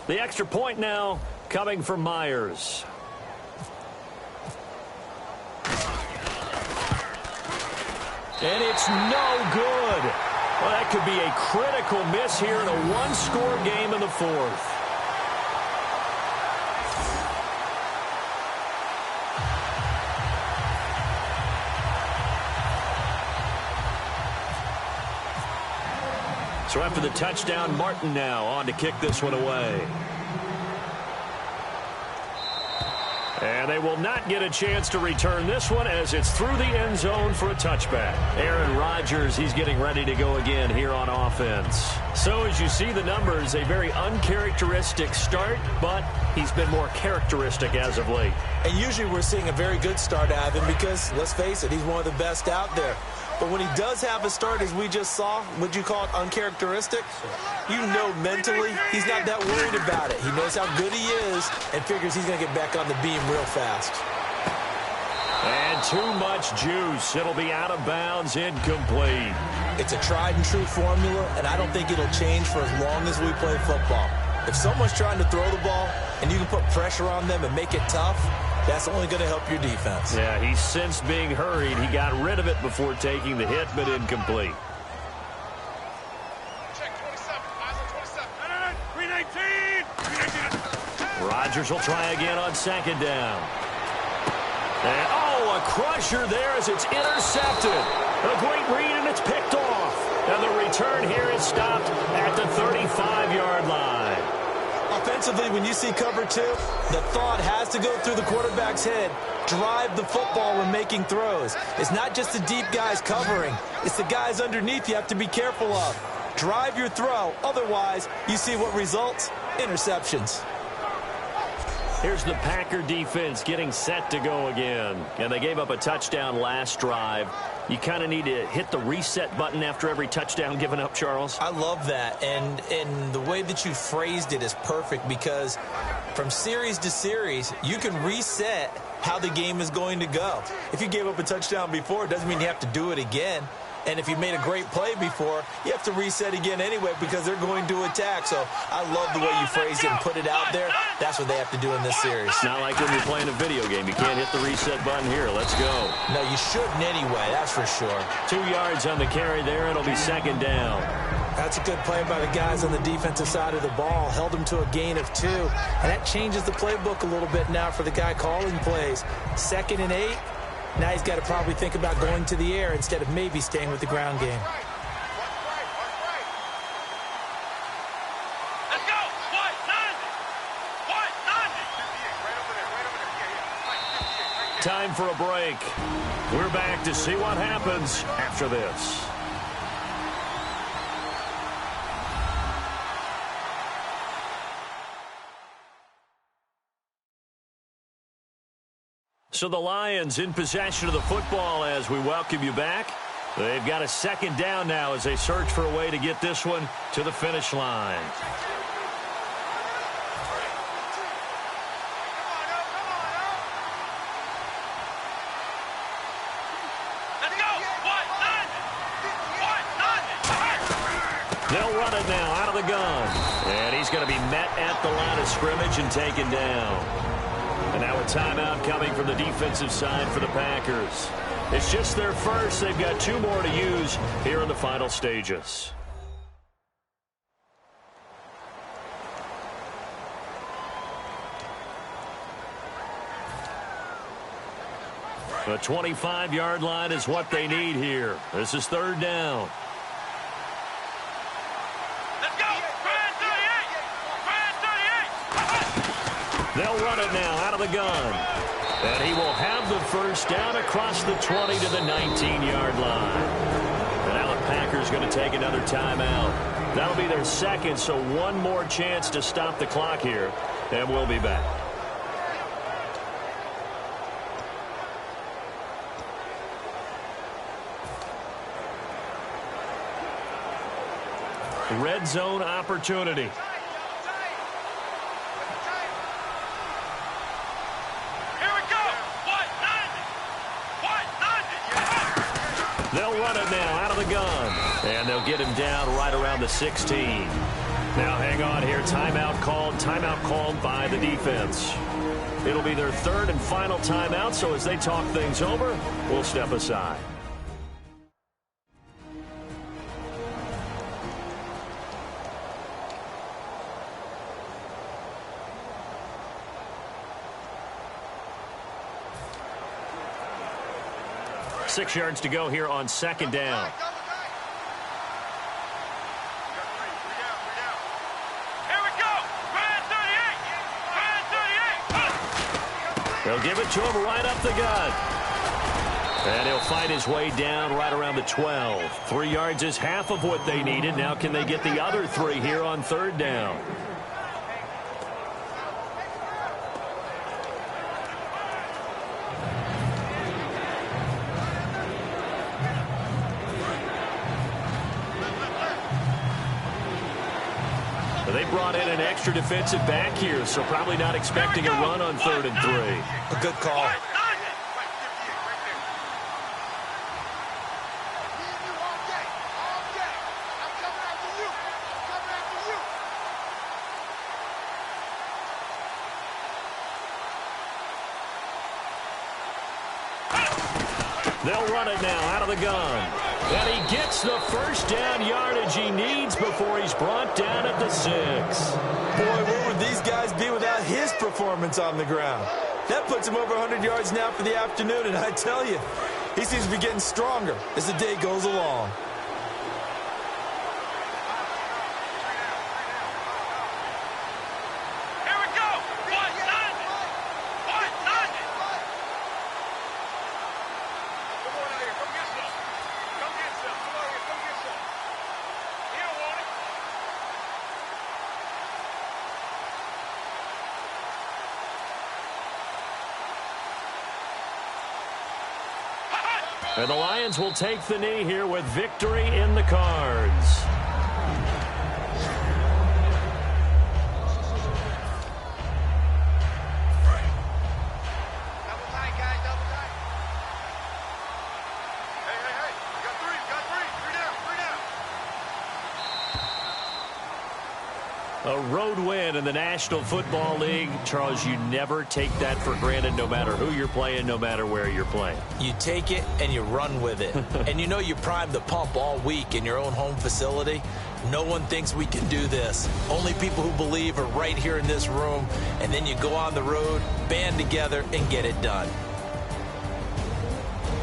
The extra point now coming from Myers. And it's no good. Well, that could be a critical miss here in a one-score game in the 4th. So after the touchdown, Martin now on to kick this one away. And they will not get a chance to return this one as it's through the end zone for a touchback. Aaron Rodgers, he's getting ready to go again here on offense. So as you see the numbers, a very uncharacteristic start, but he's been more characteristic as of late. And usually we're seeing a very good start out of him because, let's face it, he's one of the best out there. But when he does have a start, as we just saw, would you call it uncharacteristic? You know mentally he's not that worried about it. He knows how good he is and figures he's going to get back on the beam real fast. And too much juice. It'll be out of bounds, incomplete. It's a tried-and-true formula, and I don't think it'll change for as long as we play football. If someone's trying to throw the ball and you can put pressure on them and make it tough, that's only going to help your defense. Yeah, he's since being hurried. He got rid of it before taking the hit, but incomplete. Check 27. Eyes on 27. 319. Rodgers will try again on second down. And, oh, a crusher there as it's intercepted. A great read, and it's picked off. And the return here is stopped at the 35-yard line. Offensively, when you see cover two, the thought has to go through the quarterback's head. Drive the football when making throws. It's not just the deep guys covering. It's the guys underneath you have to be careful of. Drive your throw. Otherwise, you see what results? Interceptions. Here's the Packer defense getting set to go again. And they gave up a touchdown last drive. You kind of need to hit the reset button after every touchdown given up, Charles. I love that. And the way that you phrased it is perfect because from series to series, you can reset how the game is going to go. If you gave up a touchdown before, it doesn't mean you have to do it again. And if you made a great play before, you have to reset again anyway because they're going to attack. So I love the way you phrased it and put it out there. That's what they have to do in this series. Not like when you're playing a video game. You can't hit the reset button here. Let's go. No, you shouldn't anyway, that's for sure. 2 yards on the carry there. It'll be second down. That's a good play by the guys on the defensive side of the ball. Held them to a gain of 2. And that changes the playbook a little bit now for the guy calling plays. 2nd and 8. Now he's got to probably think about going to the air instead of maybe staying with the ground game. Let's go. What? 90. Time for a break. We're back to see what happens after this. So the Lions in possession of the football as we welcome you back. They've got a second down now as they search for a way to get this one to the finish line. Let's go. What? 90. They'll run it now out of the gun. And he's going to be met at the line of scrimmage and taken down. And now a timeout coming from the defensive side for the Packers. It's just their first. They've got 2 more to use here in the final stages. The 25-yard line is what they need here. This is third down. Let's go. They'll run it now out of the gun. And he will have the first down across the 20 to the 19-yard line. And now the Packers going to take another timeout. That'll be their second, so one more chance to stop the clock here. And we'll be back. Red zone opportunity. They'll run it now out of the gun. And they'll get him down right around the 16. Now hang on here. Timeout called by the defense. It'll be their third and final timeout, so as they talk things over, we'll step aside. Six yards to go here on second down. Here we go. Red 38. They'll give it to him right up the gut. And he'll fight his way down right around the 12. 3 yards is half of what they needed. Now can they get the other 3 here on third down? brought in an extra defensive back here, so probably not expecting a run on 3rd and 3. A good call. They'll run it now out of the gun. And he gets the first down yardage he needs before he's brought down at the 6. Boy, where would these guys be without his performance on the ground? That puts him over 100 yards now for the afternoon, and I tell you, he seems to be getting stronger as the day goes along. And the Lions will take the knee here with victory in the cards. A road win in the National Football League. Charles, you never take that for granted no matter who you're playing, no matter where you're playing. You take it and you run with it. And you know you primed the pump all week in your own home facility. No one thinks we can do this. Only people who believe are right here in this room. And then you go on the road, band together, and get it done.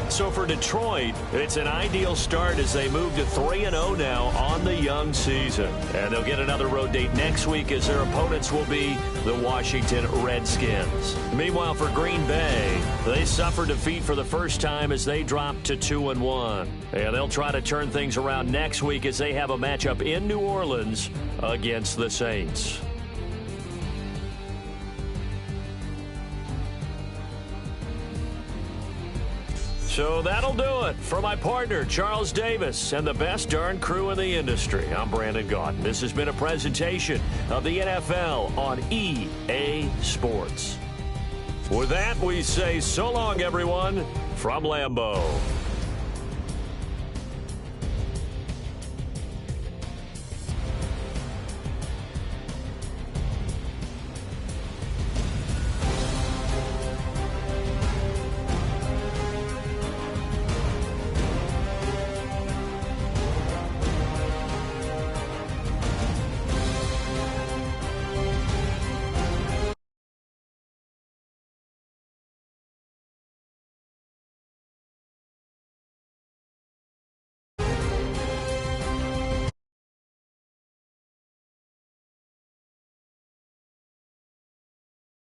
So for Detroit, it's an ideal start as they move to 3-0 now on the young season. And they'll get another road date next week as their opponents will be the Washington Redskins. Meanwhile, for Green Bay, they suffered defeat for the first time as they dropped to 2-1. And they'll try to turn things around next week as they have a matchup in New Orleans against the Saints. So that'll do it for my partner, Charles Davis, and the best darn crew in the industry. I'm Brandon Gaudin. This has been a presentation of the NFL on EA Sports. With that, we say so long, everyone, from Lambeau.